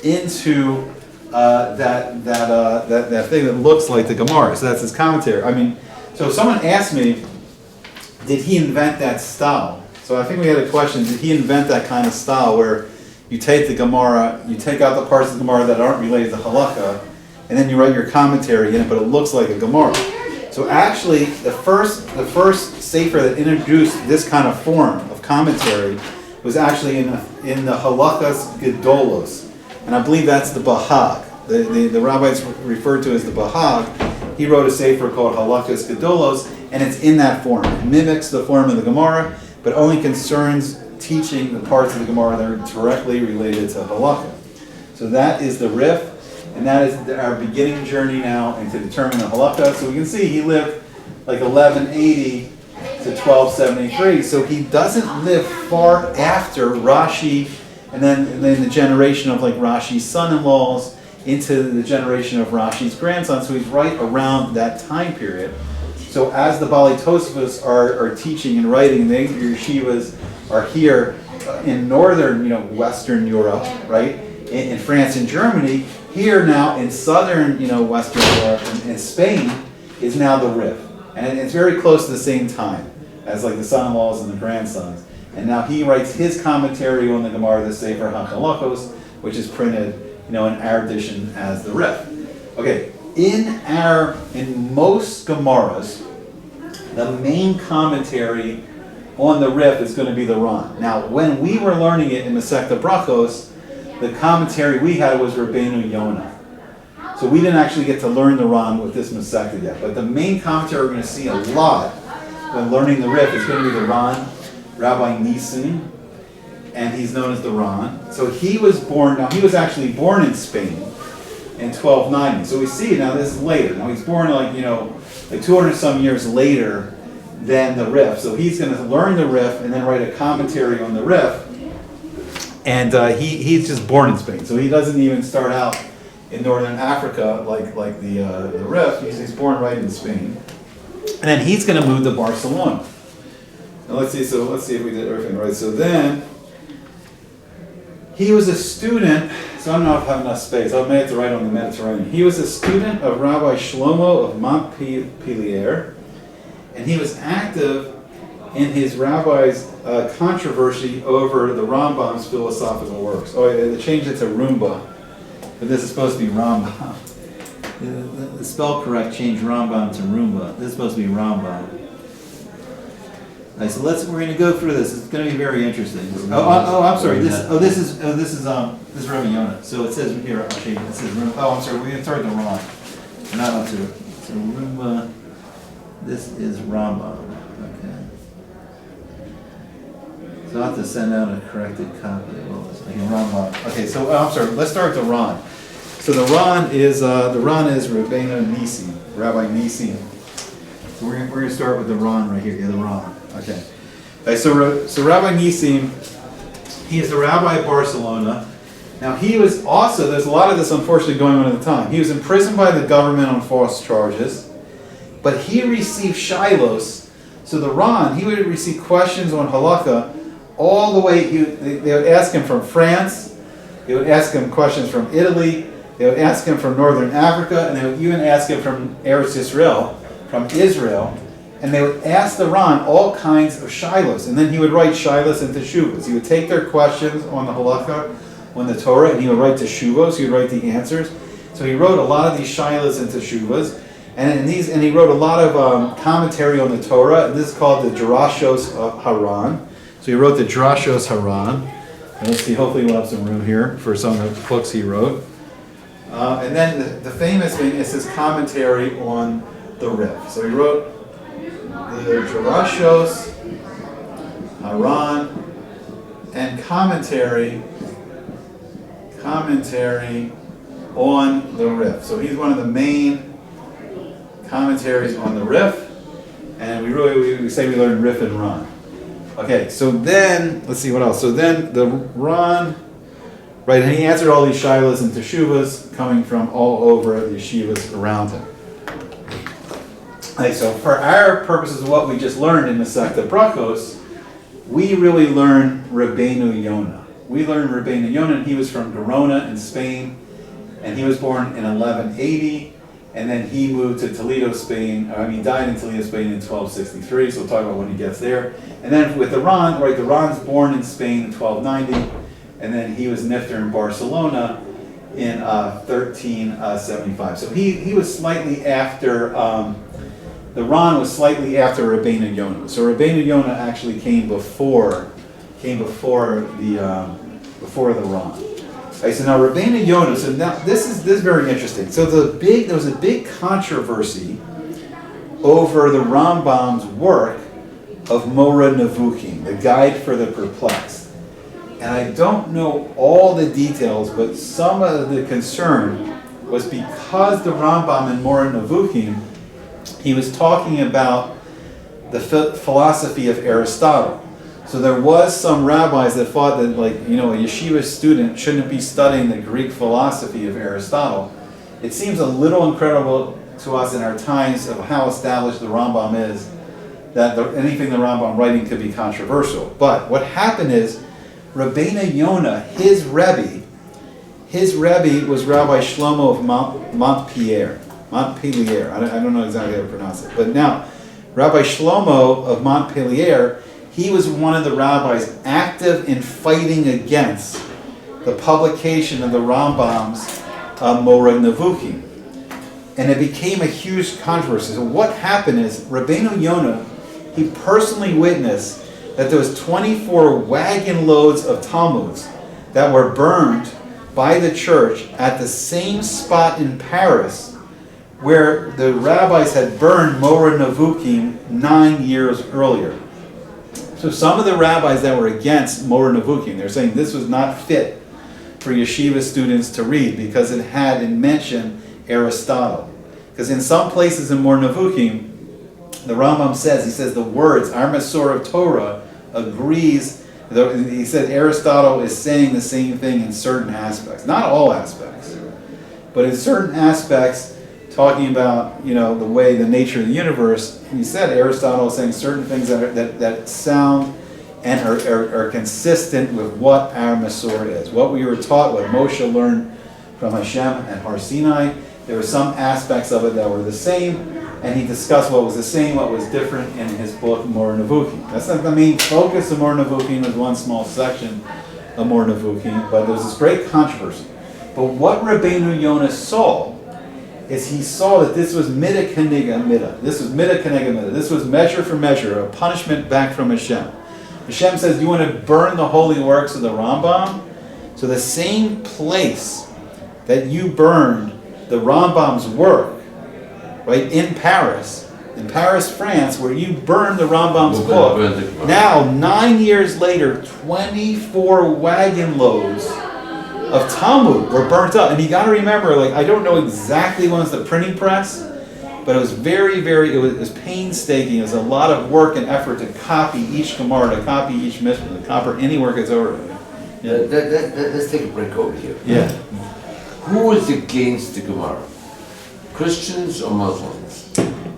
into that thing that looks like the Gemara. So that's his commentary. So if someone asked me, did he invent that style? So I think we had a question, did he invent that kind of style where you take the Gemara, you take out the parts of the Gemara that aren't related to Halacha, and then you write your commentary in it, but it looks like a Gemara. So actually, the first sefer that introduced this kind of form of commentary was actually in the Halachas Gedolos, and I believe that's the Bahag. The rabbis referred to as the Bahag. He wrote a sefer called Halachas Gedolos, and it's in that form. It mimics the form of the Gemara, but only concerns teaching the parts of the Gemara that are directly related to Halacha. So that is the Rif. And that is our beginning journey now into determining the Halacha. So we can see he lived like 1180 to 1273. So he doesn't live far after Rashi, and then the generation of like Rashi's son-in-laws into the generation of Rashi's grandson. So he's right around that time period. So as the Baalei Tosafot are teaching and writing, the yeshivas are here in northern, Western Europe, right? In France and Germany. Here now in southern, Western Europe and Spain is now the Rif. And it's very close to the same time as like the son-in-laws and the grandsons. And now he writes his commentary on the Gemara, the Sefer HaChalachos, which is printed, in our edition as the Rif. Okay, in most Gemaras, the main commentary on the Rif is going to be the Ran. Now, when we were learning it in Masechta Brachos, the commentary we had was Rabbeinu Yonah. So we didn't actually get to learn the Ran with this Masechta yet. But the main commentary we're going to see a lot when learning the Rif is going to be the Ran, Rabbi Nisim, and he's known as the Ran. So he was actually born in Spain in 1290. So we see now this is later. Now he's born like 200 some years later than the Rif. So he's going to learn the Rif and then write a commentary on the Rif. And he's just born in Spain, so he doesn't even start out in northern Africa like the Rif. He's born right in Spain, and then he's going to move to Barcelona. Now let's see if we did everything right. So then he was a student. So I don't know if I have enough space. I may have to write on the Mediterranean. He was a student of Rabbi Shlomo of Montpellier, and he was active in his rabbi's controversy over the Rambam's philosophical works. Oh, they changed it to Rumba, but this is supposed to be Rambam. The spell correct changed Rambam to Rumba. This is supposed to be Rambam. All right, so we're going to go through this. It's going to be very interesting. I'm sorry. This is Rabbi Yonah. So it says here. I'll change it. It says Rumba. Oh, I'm sorry. We're going to start the wrong. We're not up to it. So Rumba. This is Rambam. So I'll have to send out a corrected copy of all this. Okay, so I'm sorry. Let's start with the Ran. So the Ran is Rabbeinu Nisim, Rabbi Nisim. So we're going to start with the Ran right here. Yeah, the Ran. Okay. So Rabbi Nisim, he is the rabbi of Barcelona. Now he was also, there's a lot of this unfortunately going on at the time. He was imprisoned by the government on false charges, but he received shilos. So the Ran, he would receive questions on Halacha all the way. They would ask him from France, they would ask him questions from Italy, they would ask him from northern Africa, and they would even ask him from Eretz Yisrael, from Israel. and they would ask the Ran all kinds of shilas, and then he would write shilas into shuvas. He would take their questions on the halacha, on the Torah, and he would write to shuvos. He would write the answers. So he wrote a lot of these shilas into shuvas, and he wrote a lot of commentary on the Torah. And this is called the Drashos Haran. So he wrote the Drashos Haran. And let's see, hopefully we'll have some room here for some of the books he wrote. And then the famous thing is his commentary on the Rif. So he wrote the Drashos Haran and commentary on the Rif. So he's one of the main commentaries on the Rif, and we say we learn Rif and Ran. Okay, so then let's see what else. So then the Ran, right? And he answered all these shilas and teshuvas coming from all over the yeshivas around him. Okay, so for our purposes of what we just learned in Masechta Brachos, we really learn Rabbeinu Yonah. We learned Rabbeinu Yonah, and he was from Gerona in Spain, and he was born in 1180, and then he moved to Toledo, Spain. Died in Toledo, Spain in 1263, so we'll talk about when he gets there. And then with the Ran, right, the Ran's born in Spain in 1290, and then he was nifter in Barcelona in 1375. So he was slightly after, the Ran was slightly after Rabbeinu Yonah. So Rabbeinu Yonah actually came before the Ran. Right, so now Rabbeinu Yonah. So now this is very interesting. So there was a big controversy over the Rambam's work of Moreh Nevuchim, the Guide for the Perplexed. And I don't know all the details, but some of the concern was because the Rambam in Moreh Nevuchim, he was talking about the philosophy of Aristotle. So there was some rabbis that thought that, a yeshiva student shouldn't be studying the Greek philosophy of Aristotle. It seems a little incredible to us in our times of how established the Rambam is, that anything the Rambam writing could be controversial. But what happened is, Rabbeinu Yonah, his Rebbe was Rabbi Shlomo of Montpellier. I don't know exactly how to pronounce it. But now, Rabbi Shlomo of Montpellier, he was one of the rabbis active in fighting against the publication of the Rambam's Moreh Nevuchim. And it became a huge controversy. So what happened is, Rabbeinu Yonah, he personally witnessed that there was 24 wagon loads of Talmuds that were burned by the church at the same spot in Paris where the rabbis had burned Moreh Nevuchim 9 years earlier. So some of the rabbis that were against Moreh Nevuchim, they're saying this was not fit for yeshiva students to read because it mentioned Aristotle. Because in some places in Moreh Nevuchim, the Rambam says the words, our Masorah of Torah agrees, he said Aristotle is saying the same thing in certain aspects. Not all aspects, but in certain aspects, talking about, the way, the nature of the universe, he said Aristotle is saying certain things that sound and are consistent with what our Masorah is. What we were taught, what Moshe learned from Hashem at Har Sinai, there were some aspects of it that were the same, and he discussed what was the same, what was different in his book, Moreh Nevuchim. That's not the main focus of Moreh Nevuchim, is one small section of Moreh Nevuchim, but there was this great controversy. But what Rabbeinu Yonah saw is he saw that this was midah keneged midah. This was midah keneged midah. This was measure for measure, a punishment back from Hashem. Hashem says, you want to burn the holy works of the Rambam? So the same place that you burned the Rambam's work, right, in Paris, France, where you burned the Rambam's book, now 9 years later, 24 wagon loads of Talmud were burnt up. And you got to remember, I don't know exactly when was the printing press, but it was it was painstaking. It was a lot of work and effort to copy each Gemara, to copy each Mishnah, to copy any work that's over. Yeah. Let's take a break over here. Yeah. Who is against the Gemara? Christians or Muslims?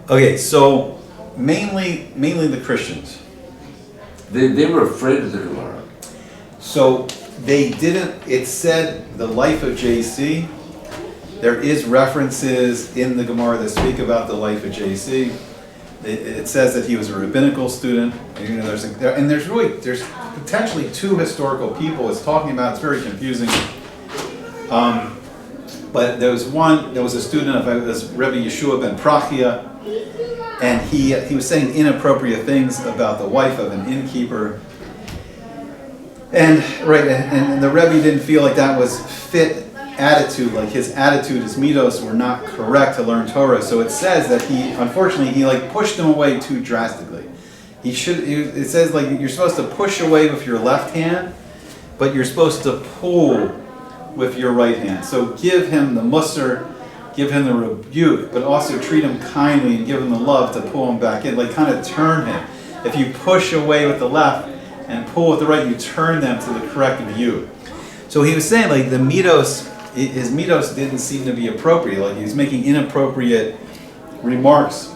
Okay, so mainly the Christians. They were afraid of the Gemara. So they didn't, it said the life of JC. There is references in the Gemara that speak about the life of JC. It says that he was a rabbinical student. You know, there's potentially two historical people it's talking about. It's very confusing. But there was a student of Rabbi Yeshua ben Prachia, and he was saying inappropriate things about the wife of an innkeeper. And the Rebbe didn't feel like that was fit attitude, like his attitude, his midos were not correct to learn Torah. So it says that he like pushed him away too drastically. It says like you're supposed to push away with your left hand, but you're supposed to pull with your right hand. So give him the musar, give him the rebuke, but also treat him kindly and give him the love to pull him back in, like kind of turn him. If you push away with the left and pull with the right, you turn them to the correct view. So he was saying like his midos didn't seem to be appropriate. Like he was making inappropriate remarks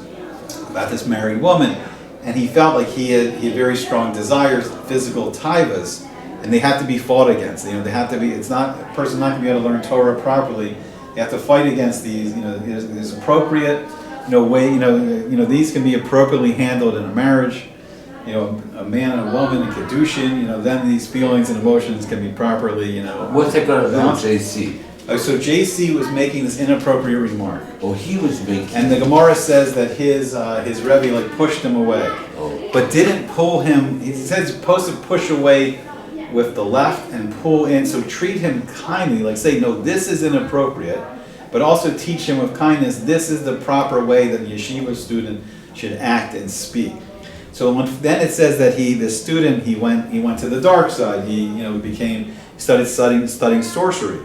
about this married woman, and he felt like he had very strong desires, physical taivas, and they have to be fought against. You know, they have to be. It's not a person not going to be able to learn Torah properly. You have to fight against these. You know, there's appropriate, way. These can be appropriately handled in a marriage. You know, a man and a woman in Kedushin. Then these feelings and emotions can be properly. What's that going to do with JC? So JC was making this inappropriate remark. Oh, he was making. And the Gemara says that his Rebbe like pushed him away, but didn't pull him. He says you're supposed to push away with the left and pull in. So treat him kindly, like say, no, this is inappropriate, but also teach him with kindness. This is the proper way that a yeshiva student should act and speak. So then it says that the student went to the dark side. He started studying sorcery.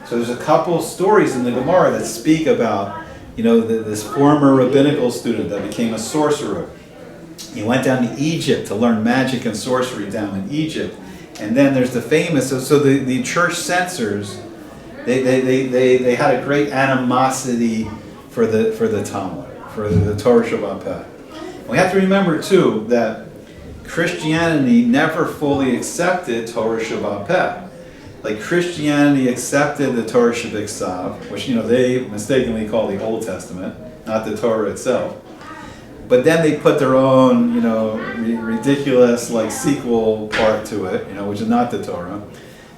So there's a couple stories in the Gemara that speak about this former rabbinical student that became a sorcerer. He went down to Egypt to learn magic and sorcery down in Egypt, and then there's the famous. So the church censors, they had a great animosity for the Talmud, for the Torah Shabbat Peh. We have to remember too that Christianity never fully accepted Torah Shabbat Peh. Like Christianity accepted the Torah Shabbat, which they mistakenly call the Old Testament, not the Torah itself. But then they put their own, ridiculous sequel part to it, which is not the Torah.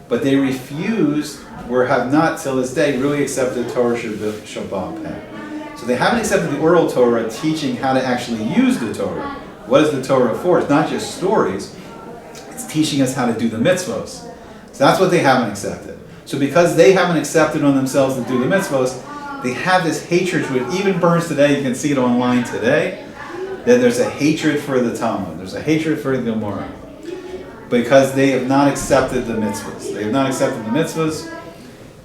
But they refused, or have not till this day, really accepted Torah Shabbat Peh. So they haven't accepted the oral Torah, teaching how to actually use the Torah. What is the Torah for? It's not just stories. It's teaching us how to do the mitzvos. So that's what they haven't accepted. So because they haven't accepted on themselves to do the mitzvos, they have this hatred, which even burns today. You can see it online today, that there's a hatred for the Talmud. There's a hatred for the Gemara. Because they have not accepted the mitzvahs. They have not accepted the mitzvahs,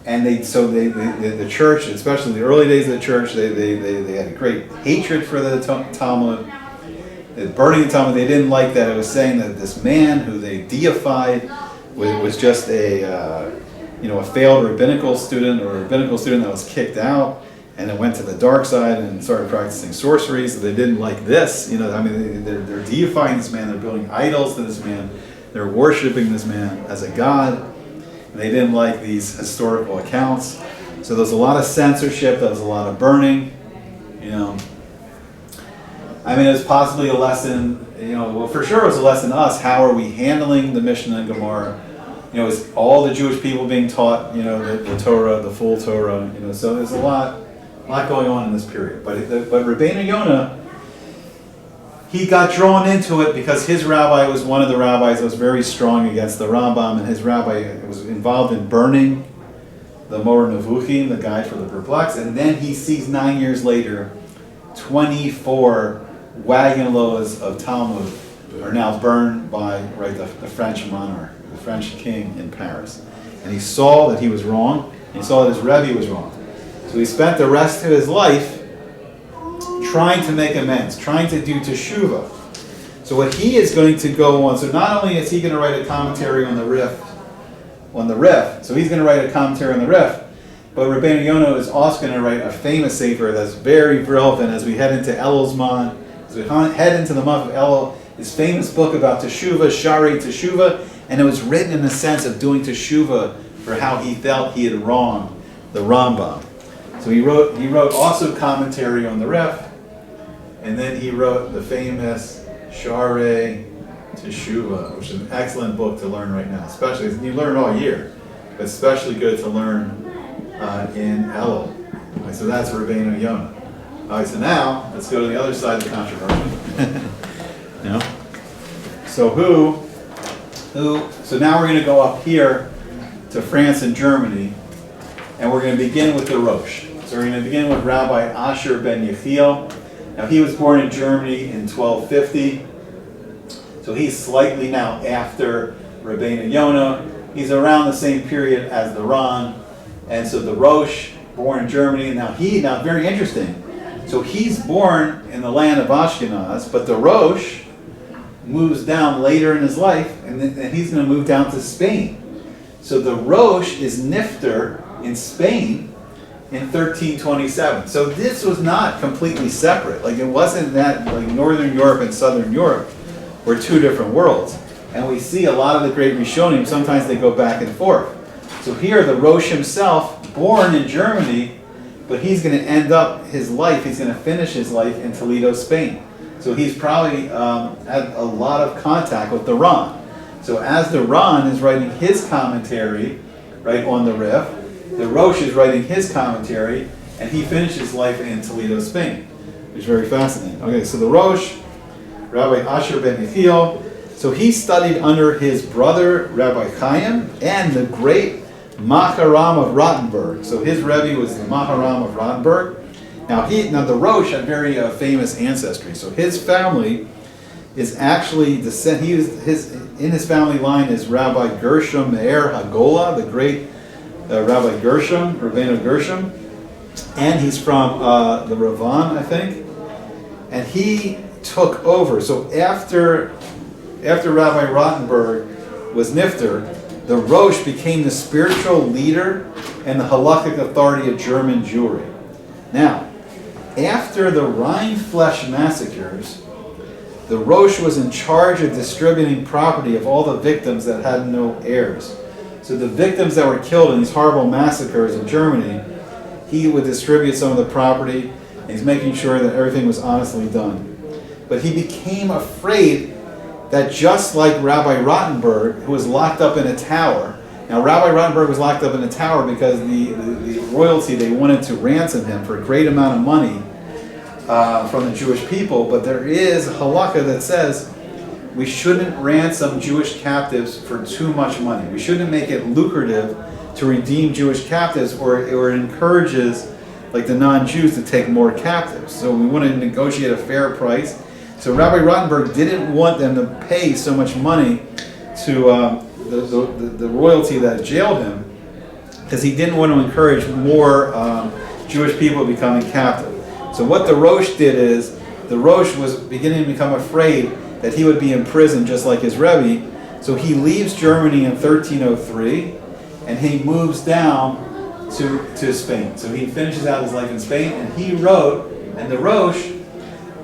and the church, especially the early days of the church, they had a great hatred for the Talmud. They're burning the Talmud. They didn't like that it was saying that this man who they deified was just a failed rabbinical student, or a rabbinical student that was kicked out and then went to the dark side and started practicing sorcery. So they didn't like this. They're deifying this man. They're building idols to this man. They're worshiping this man as a god. And they didn't like these historical accounts. So there's a lot of censorship. There's a lot of burning. It's possibly a lesson. For sure it was a lesson to us. How are we handling the Mishnah and Gemara? Is all the Jewish people being taught, the Torah, the full Torah? So there's a lot going on in this period. But Rabbeinu Yonah, he got drawn into it because his rabbi was one of the rabbis that was very strong against the Rambam, and his rabbi was involved in burning the Moreh Nevuchim, the Guide for the Perplexed, and then he sees 9 years later, 24 wagon loads of Talmud are now burned by the French monarch, the French king in Paris. And he saw that he was wrong, and he saw that his Rebbe was wrong. So he spent the rest of his life trying to make amends, trying to do teshuvah. So what he is going to go on, so not only is he going to write a commentary on the Rif, so he's going to write a commentary on the Rif, but Rabbeinu Yonah is also going to write a famous sefer that's very relevant as we head into Elul's Zman, as we head into the month of Elul, his famous book about teshuvah, Shari Teshuvah, and it was written in the sense of doing teshuvah for how he felt he had wronged the Rambam. So he wrote also commentary on the Rif, and then he wrote the famous Sharei Teshuvah, which is an excellent book to learn right now. Especially, you learn all year, but especially good to learn in Elul. Right, so that's Rabbeinu Yonah. All right, so now let's go to the other side of the controversy. You know? So so now we're going to go up here to France and Germany, and we're going to begin with the Rosh. So we're going to begin with Rabbi Asher ben Yechiel. Now he was born in Germany in 1250. So he's slightly now after Rabbeinu Yonah. He's around the same period as the Ran. And so the Rosh, born in Germany. Now very interesting. So he's born in the land of Ashkenaz, but the Rosh moves down later in his life, and he's going to move down to Spain. So the Rosh is Nifter in Spain in 1327. So this was not completely separate. Like it wasn't that like Northern Europe and Southern Europe were two different worlds. And we see a lot of the great Rishonim, sometimes they go back and forth. So here the Rosh himself, born in Germany, but he's going to end up his life, he's going to finish his life in Toledo, Spain. So he's probably had a lot of contact with the Ran. So as the Ran is writing his commentary, right, on the Rif, the Rosh is writing his commentary, and he finishes life in Toledo, Spain, which is very fascinating. Okay, so the Rosh, Rabbi Asher ben Yechiel, so he studied under his brother, Rabbi Chaim, and the great Maharam of Rottenburg. So his Rebbe was the Maharam of Rottenburg. Now the Rosh had very famous ancestry. So his family is actually in his family line is Rabbi Gershon Meir Hagola, the great Rabbi Gershon, Rabbeinu Gershon, and he's from the Ravan, I think. And he took over. So after Rabbi Rottenburg was Nifter, the Rosh became the spiritual leader and the halakhic authority of German Jewry. Now, after the Rheinfleisch massacres, the Rosh was in charge of distributing property of all the victims that had no heirs. So the victims that were killed in these horrible massacres in Germany, he would distribute some of the property, and he's making sure that everything was honestly done. But he became afraid that just like Rabbi Rottenburg, who was locked up in a tower. Now Rabbi Rottenburg was locked up in a tower because the royalty, they wanted to ransom him for a great amount of money from the Jewish people, but there is a halakha that says we shouldn't ransom Jewish captives for too much money. We shouldn't make it lucrative to redeem Jewish captives, or it encourages like the non-Jews to take more captives. So we want to negotiate a fair price. So Rabbi Rottenburg didn't want them to pay so much money to the royalty that jailed him, because he didn't want to encourage more Jewish people becoming captive. So what the Rosh did is, the Rosh was beginning to become afraid that he would be imprisoned just like his Rebbe. So he leaves Germany in 1303, and he moves down to Spain. So he finishes out his life in Spain, and he wrote, and the Rosh,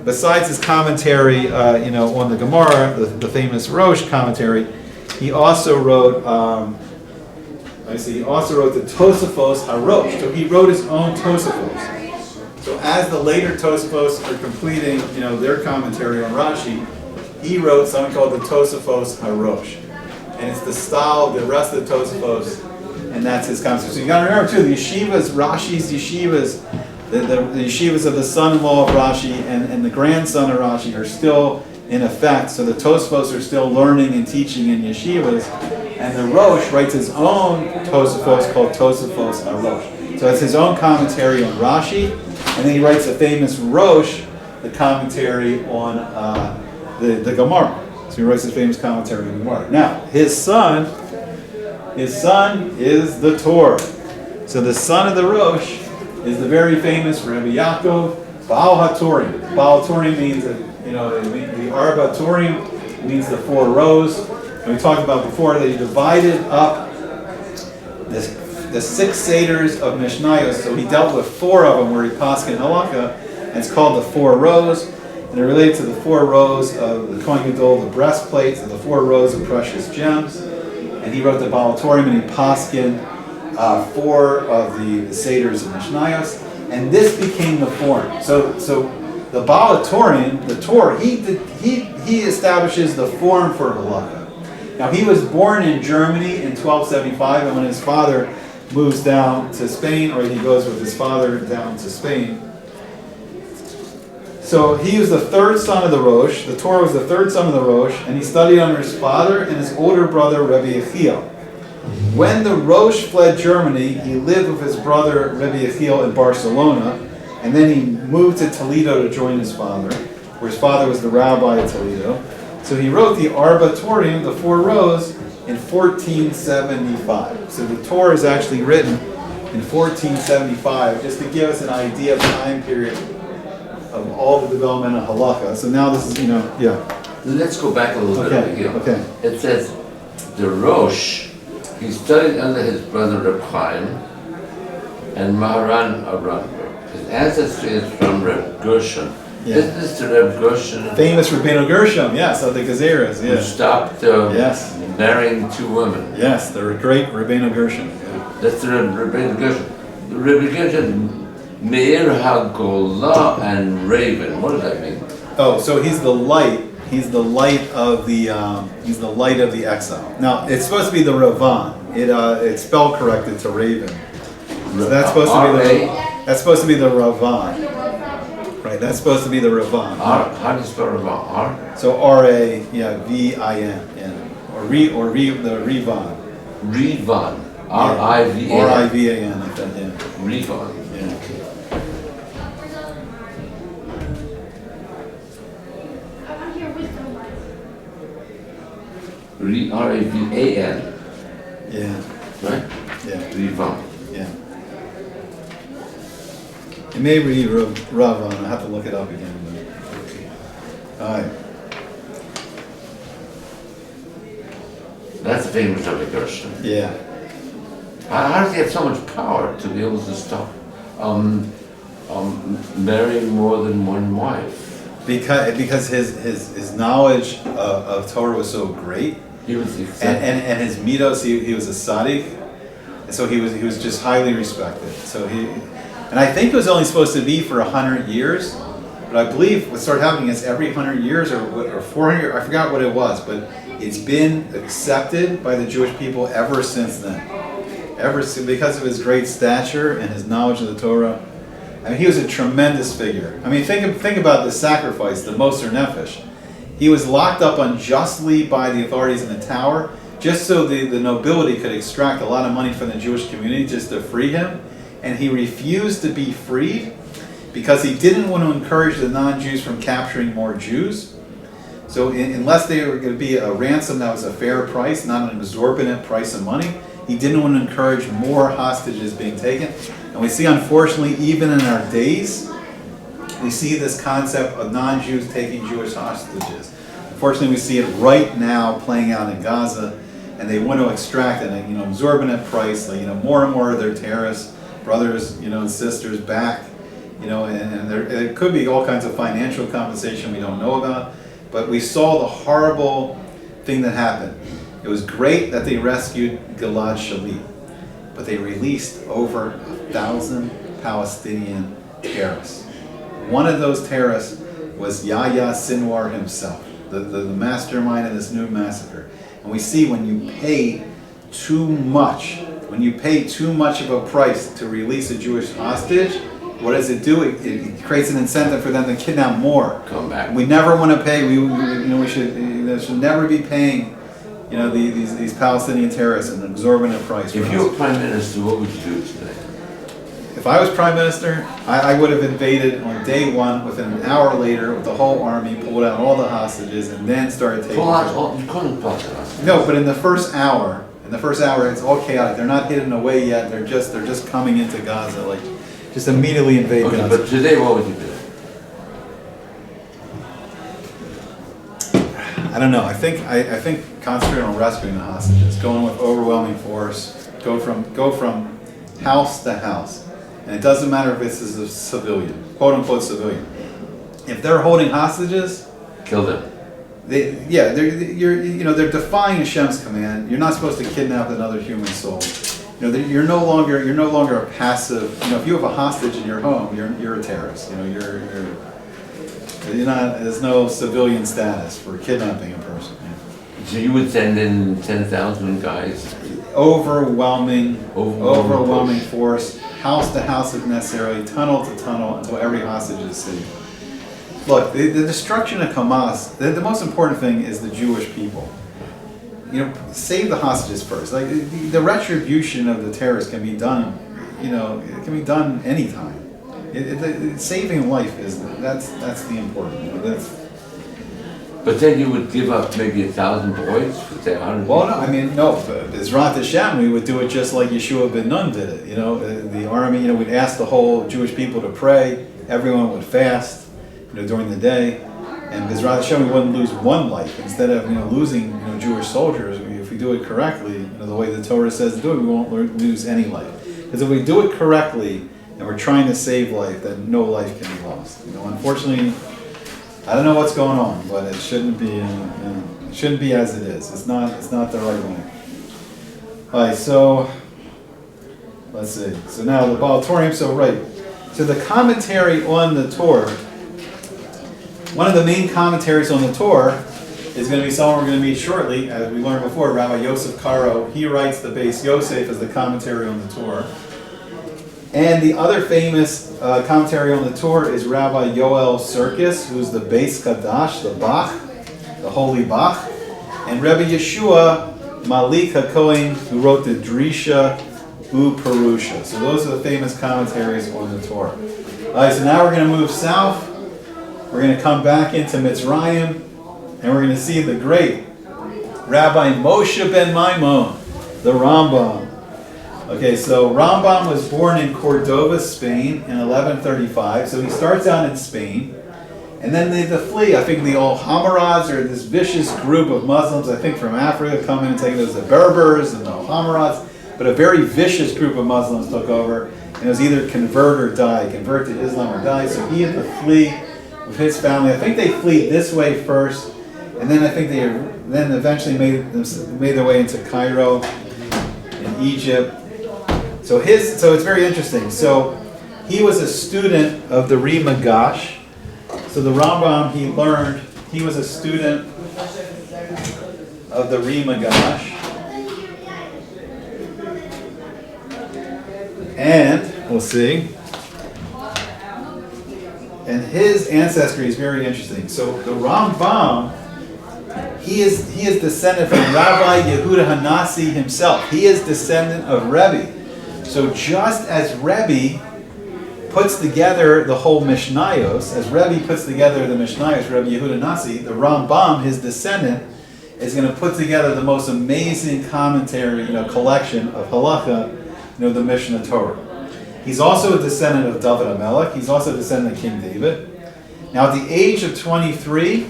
besides his commentary, on the Gemara, the famous Rosh commentary, he also wrote. He also wrote the Tosafos HaRosh. So he wrote his own Tosafos. So as the later Tosafos are completing, their commentary on Rashi, he wrote something called the Tosafos HaRosh, and it's the style of the rest of the Tosafos, and that's his commentary. So you got to remember too, the yeshivas, Rashi's yeshivas. The yeshivas of the son-in-law of Rashi and the grandson of Rashi are still in effect. So the Tosafos are still learning and teaching in yeshivas. And the Rosh writes his own Tosafos called Tosafos HaRosh. So it's his own commentary on Rashi. And then he writes a famous Rosh, the commentary on the Gemara. So he writes his famous commentary on the Gemara. Now, his son is the Torah. So the son of the Rosh is the very famous Rabbi Yaakov Baalei Turim. Baalei Turim means the Arba Turim means the 4 rows. And we talked about before that he divided up the 6 seders of Mishnayos. So he dealt with 4 of them where he paskin Halacha, and it's called the 4 rows. And it relates to the 4 rows of the Kohen Gadol, the breastplates, and the 4 rows of precious gems. And he wrote the Baalei Turim, and he paskin 4 of the seders of Mishnayos, and this became the form. So the Baalei Turim, the Torah, he establishes the form for Halacha. Now he was born in Germany in 1275, and when his father moves down to Spain, or he goes with his father down to Spain. So he was the third son of the Rosh. The Torah was the third son of the Rosh, and he studied under his father and his older brother Rabbi Yechiel. When the Rosh fled Germany, he lived with his brother Rabbi Yechiel in Barcelona, and then he moved to Toledo to join his father, where his father was the rabbi of Toledo. So he wrote the Arba Turim, the 4 rows, in 1475. So the Torah is actually written in 1475, just to give us an idea of the time period of all the development of Halacha. So now this is, Let's go back a little bit here. Okay. It says the Rosh, he studied under his brother Reb Chaim and Maharan Aram. His ancestry is from Reb Gershon. Yeah. Isn't this the Reb Gershon Famous Rabbeinu Gershon, yes, of the Gezeras, who yes. stopped Yes. marrying 2 women? Yes, the great Rabbeinu Gershon. Yeah. That's the Rabbeinu Gershon. The Rabbeinu Gershon, Meir HaGolah and Raven. What does that mean? Oh, so he's the light. He's the light of the exile. Now it's supposed to be the Ravan. It's spelled corrected to Raven. So that's supposed to be the Ravan. Right. That's supposed to be the Ravan. How do you spell Ravan? R. So R-A, V-I-N, yeah. Or the Rivan. Rivan. R-I-V-A-N. R-I-V-A-N, like that, yeah. Rivan. Yeah. R-A-V-A-N. Yeah. Right? Yeah. Rivan. Yeah. It may be Ravan. I have to look it up again. But... All right. That's the famous Rabbi Gershon. Yeah. How does he have so much power to be able to stop marrying more than one wife? Because his knowledge of Torah was so great, He was and his midos, he was a tzaddik, and so he was just highly respected. So and I think it was only supposed to be for 100 years, but I believe what started happening is every 100 years or 400, I forgot what it was, but it's been accepted by the Jewish people ever since then. Because of his great stature and his knowledge of the Torah. I mean, he was a tremendous figure. I mean, think about the sacrifice, the Moser Nefesh. He was locked up unjustly by the authorities in the tower, just so the nobility could extract a lot of money from the Jewish community just to free him. And he refused to be freed because he didn't want to encourage the non-Jews from capturing more Jews. So unless they were going to be a ransom that was a fair price, not an exorbitant price of money, he didn't want to encourage more hostages being taken. And we see, unfortunately, even in our days, we see this concept of non-Jews taking Jewish hostages. Unfortunately, we see it right now playing out in Gaza, and they want to extract an exorbitant price, more and more of their terrorists, brothers, and sisters back, and there could be all kinds of financial compensation we don't know about, but we saw the horrible thing that happened. It was great that they rescued Gilad Shalit, but they released over 1,000 Palestinian terrorists. One of those terrorists was Yahya Sinwar himself, the mastermind of this new massacre. And we see when you pay too much of a price to release a Jewish hostage, what does it do? It creates an incentive for them to kidnap more. Come back. We never want to pay. We should never be paying, these Palestinian terrorists an exorbitant price. If you were Prime Minister, what would you do today? If I was Prime Minister, I would have invaded on day one. Within an hour later, with the whole army, pulled out all the hostages, and then started taking. You couldn't pull out. No, but in the first hour, it's all chaotic. They're not hidden away yet. They're just coming into Gaza, just immediately invade Gaza. But today, what would you do? I don't know. I think concentrate on rescuing the hostages, going with overwhelming force, go from house to house. And it doesn't matter if this is a civilian, quote unquote civilian. If they're holding hostages, Kill them. they're defying Hashem's command. You're not supposed to kidnap another human soul. You're no longer a passive. If you have a hostage in your home, you're a terrorist. There's no civilian status for kidnapping a person. So you would send in 10,000 guys? Overwhelming Overwhelming force, house to house if necessary, tunnel to tunnel, until every hostage is saved. Look, the destruction of Hamas, the most important thing is the Jewish people. Save the hostages first. Like the retribution of the terrorists can be done, it can be done anytime. Saving life that's the important. But then you would give up maybe 1,000 boys for say 100. Well, no. Bezrat Hashem, we would do it just like Yeshua ben Nun did it. The army. We'd ask the whole Jewish people to pray. Everyone would fast, during the day, and Bezrat Hashem, we wouldn't lose one life instead of losing Jewish soldiers. If we do it correctly, the way the Torah says to do it, we won't lose any life. Because if we do it correctly and we're trying to save life, then no life can be lost. Unfortunately, I don't know what's going on, but it shouldn't be. It shouldn't be as it is. It's not the right way. All right, so let's see. So now the Baalei Tosafot. So the commentary on the Torah. One of the main commentaries on the Torah is going to be someone we're going to meet shortly, as we learned before. Rabbi Yosef Karo. He writes the Baalei Yosef as the commentary on the Torah. And the other famous commentary on the Torah is Rabbi Yoel Sirkis, who's the Beis Kadash, the Bach, the Holy Bach, and Rabbi Yeshua Malik HaKohen, who wrote the Drisha U'Perusha. So those are the famous commentaries on the Torah. All right, so now we're going to move south. We're going to come back into Mitzrayim, and we're going to see the great Rabbi Moshe ben Maimon, the Rambam. Okay, so Rambam was born in Cordova, Spain in 1135. So he starts out in Spain, and then they flee. I think the old Hammurads, or this vicious group of Muslims, I think from Africa, come in and take those, the Berbers and the Hammurads, but a very vicious group of Muslims took over, and it was either convert or die, convert to Islam or die. So he had to flee with his family. I think they flee this way first, and then I think they then eventually made their way into Cairo in Egypt. So it's very interesting. So he was a student of the Rimagash. So the Rambam, he was a student of the Rimagash. And we'll see. And his ancestry is very interesting. So the Rambam, he is descendant from Rabbi Yehuda Hanasi himself. He is descendant of Rebbe. So just as Rebbe puts together the whole Mishnayos, as Rebbe puts together the Mishnayos, Rabbi Yehuda Nasi, the Rambam, his descendant, is going to put together the most amazing commentary, collection of Halacha, the Mishnah Torah. He's also a descendant of David HaMelech. He's also a descendant of King David. Now, at the age of 23,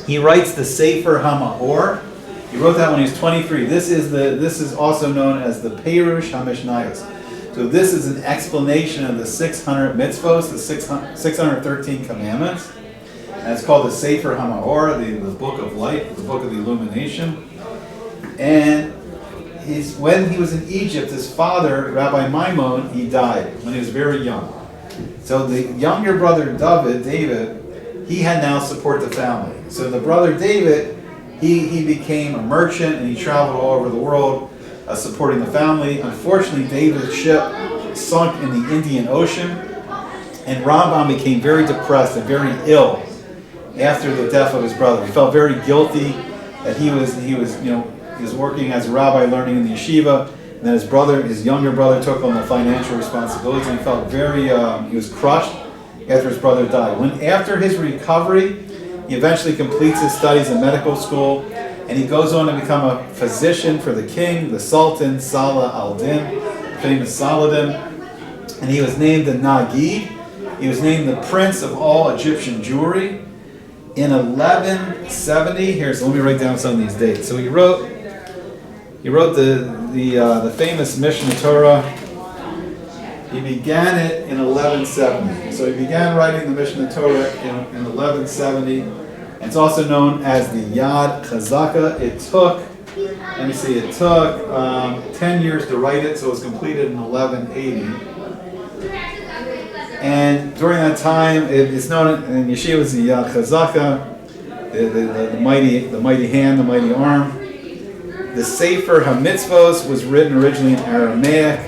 he writes the Sefer HaMa'or. He wrote that when he was 23. This is also known as the Perush HaMishnayos. So this is an explanation of the 600 mitzvos, the 613 commandments. And it's called the Sefer HaMa'or, the Book of Light, the Book of the Illumination. And when he was in Egypt, his father, Rabbi Maimon, he died when he was very young. So the younger brother, David, he had now support the family. So the brother David, he became a merchant, and he traveled all over the world supporting the family. Unfortunately, David's ship sunk in the Indian Ocean, and Rambam became very depressed and very ill after the death of his brother. He felt very guilty that he was working as a rabbi, learning in the yeshiva, and then his younger brother took on the financial responsibilities, and he felt he was crushed after his brother died. After his recovery, he eventually completes his studies in medical school, and he goes on to become a physician for the king, the Sultan Salah al-Din, famous Saladin, and he was named the Nagid. He was named the prince of all Egyptian Jewry in 1170. Here, so let me write down some of these dates. So he wrote the famous Mishnah Torah. He began it in 1170. So he began writing the Mishnah Torah in 1170. And it's also known as the Yad Chazaka. It took 10 years to write it, so it was completed in 1180. And during that time, it's known in Yeshiva as the Chazaka, the mighty hand, the mighty arm. The Sefer HaMitzvos was written originally in Aramaic.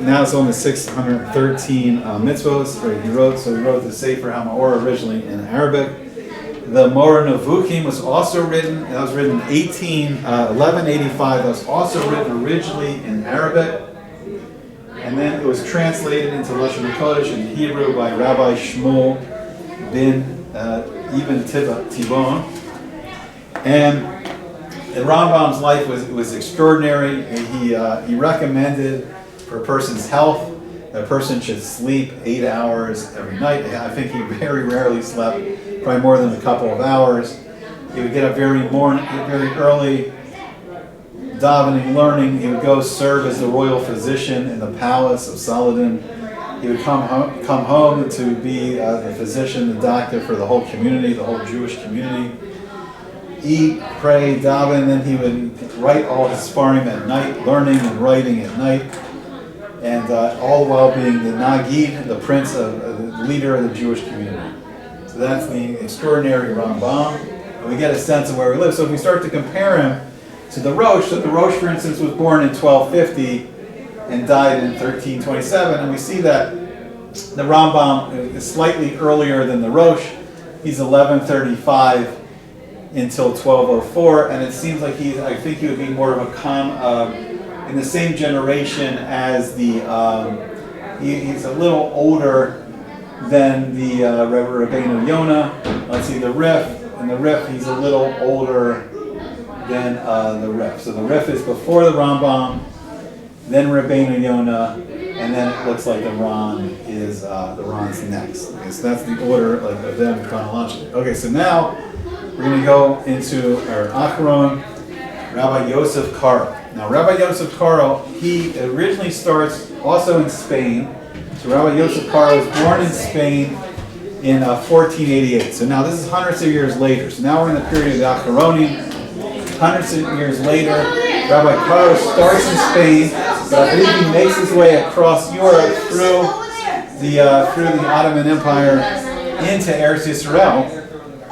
Now it's only 613 mitzvos. He wrote the Sefer HaMaor originally in Arabic. The Moreh Nevuchim was also written. That was written in 1185. That was also written originally in Arabic. And then it was translated into Lashon HaKodesh in Hebrew by Rabbi Shmuel ben Ibn Tibon. And Rambam's life was extraordinary. He recommended for a person's health that a person should sleep 8 hours every night. I think he very rarely slept, probably more than a couple of hours. He would get up very early, davening, learning. He would go serve as the royal physician in the palace of Saladin. He would come home to be the physician, the doctor for the whole community, the whole Jewish community. Eat, pray, daven, and then he would write all his sfarim at night, learning and writing at night, and all while being the Nagid, the prince, the leader of the Jewish community. So that's the extraordinary Rambam, and we get a sense of where we live. So if we start to compare him to the Rosh, so the Rosh, for instance, was born in 1250 and died in 1327, and we see that the Rambam is slightly earlier than the Rosh. He's 1135 until 1204, and it seems like I think he would be more of a in the same generation as the, he's a little older than the Rabbeinu Yonah. Let's see, the Rif, he's a little older than the Rif. So the Rif is before the Rambam, then Rabbeinu Yonah, and then it looks like the Ron is, the Ron's next. Okay, so that's the order of them chronologically. Okay, so now we're going to go into our Acharon, Rabbi Yosef Karo. Now, Rabbi Yosef Karo, he originally starts also in Spain. So Rabbi Yosef Karo was born in Spain in 1488. So now this is hundreds of years later. So now we're in the period of the Acharonim. Hundreds of years later, Rabbi Karo starts in Spain, but I believe he makes his way across Europe through the Ottoman Empire into Eretz Yisrael.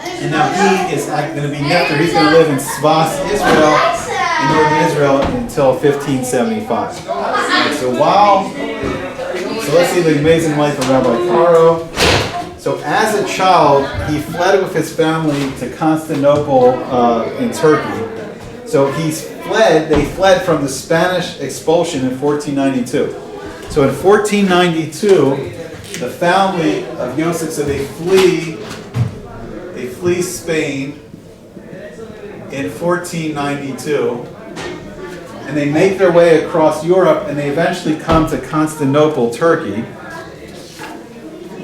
And now he is going to be Nefter. He's going to live in Tzfat, Israel, in northern Israel until 1575. Right, so let's see the amazing life of Rabbi Karo. So as a child, he fled with his family to Constantinople in Turkey. So they fled from the Spanish expulsion in 1492. So in 1492, the family of Yosef, so they flee Spain in 1492, and they make their way across Europe, and they eventually come to Constantinople, Turkey,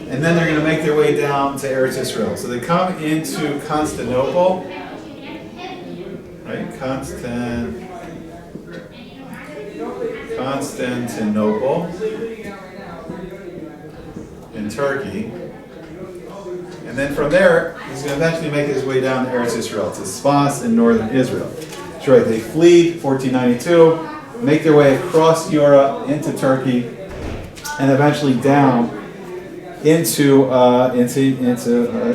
and then they're going to make their way down to Eretz Israel. So they come into Constantinople, right? Constantinople in Turkey. And then from there, he's going to eventually make his way down to Eretz Israel, to Tzfat in northern Israel. That's right, they flee 1492, make their way across Europe into Turkey, and eventually down into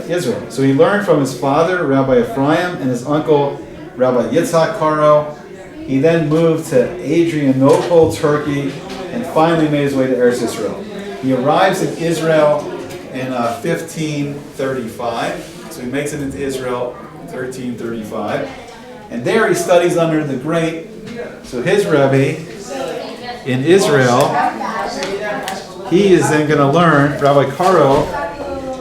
Israel. So he learned from his father, Rabbi Ephraim, and his uncle, Rabbi Yitzhak Karo. He then moved to Adrianople, Turkey, and finally made his way to Eretz Israel. He arrives in Israel in 1535, so he makes it into Israel 1335, and there he studies under the great, so his Rebbe in Israel, he is then going to learn, Rabbi Karo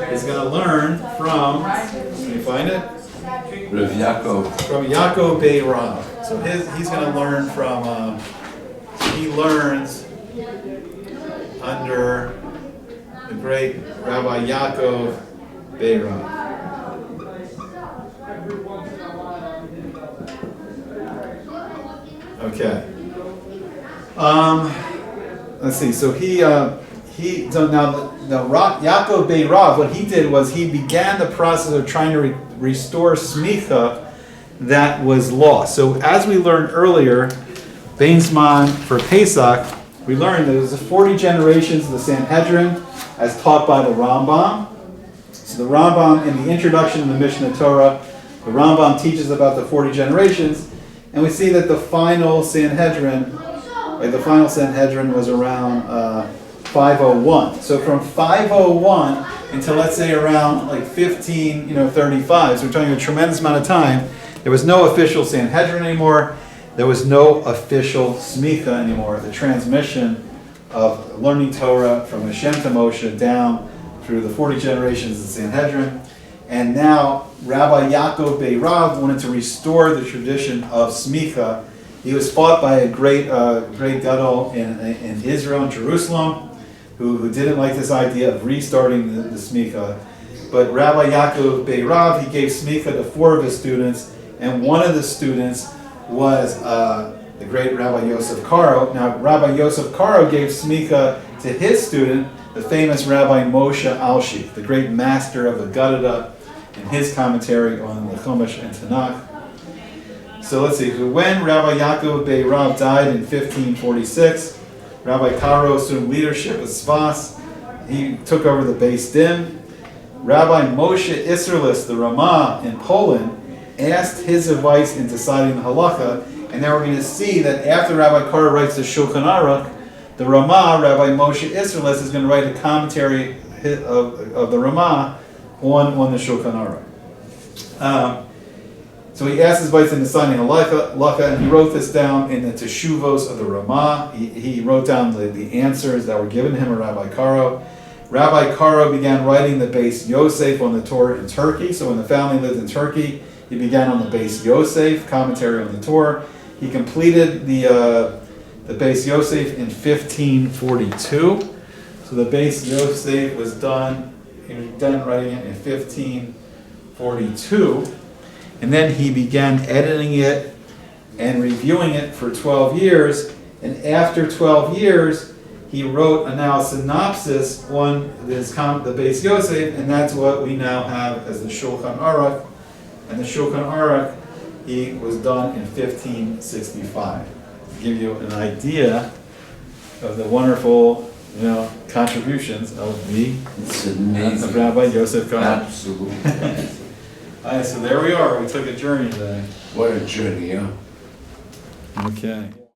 is going to learn from, can you find it? Rav Yaakov. From Yaakov Bey Rav. So he's going to learn from, he learns under the great Rabbi Yaakov Bey Rav. Okay. Let's see. So Yaakov Bey Rav, what he did was he began the process of trying to restore smicha that was lost. So as we learned earlier, Bein Zman for Pesach, we learned that there's 40 generations of the Sanhedrin as taught by the Rambam. So the Rambam, in the introduction of the Mishnah Torah, the Rambam teaches about the 40 generations, and we see that the final Sanhedrin was around 501. So from 501 until, let's say, around like 1535, so we're talking a tremendous amount of time, there was no official Sanhedrin anymore. There was no official smicha anymore. The transmission of learning Torah from Hashem to Moshe down through the 40 generations of the Sanhedrin. And now Rabbi Yaakov Beirav wanted to restore the tradition of smicha. He was fought by a great gadol in Israel, in Jerusalem, who didn't like this idea of restarting the smicha. But Rabbi Yaakov Beirav, he gave smicha to 4 of his students, and one of the students was the great Rabbi Yosef Karo. Now, Rabbi Yosef Karo gave smicha to his student, the famous Rabbi Moshe Alshich, the great master of the Gadada, in his commentary on the Chumash and Tanakh. So let's see. When Rabbi Yaakov Beirav died in 1546, Rabbi Karo assumed leadership of Tzfat. He took over the Beis Din. Rabbi Moshe Isserlis, the Ramah in Poland, asked his advice in deciding the Halacha, and now we're going to see that after Rabbi Karo writes the Shulchan Aruch, the Ramah, Rabbi Moshe Isserlis, is going to write a commentary of the Ramah on the Shulchan Aruch. So he asked his advice in deciding Halacha, and he wrote this down in the Teshuvos of the Ramah. He wrote down the answers that were given to him by Rabbi Karo. Rabbi Karo began writing the Beis Yosef on the Torah in Turkey. So when the family lived in Turkey, he began on the Beis Yosef, commentary on the Torah. He completed the Beis Yosef in 1542. So the Beis Yosef was done writing it in 1542. And then he began editing it and reviewing it for 12 years. And after 12 years, he wrote a synopsis on the Beis Yosef, and that's what we now have as the Shulchan Aruch. And the Shulchan Aruch, he was done in 1565. To give you an idea of the wonderful, contributions of the of Rabbi Yosef Karo. Absolutely. All right, so there we are. We took a journey today. What a journey, huh? Okay.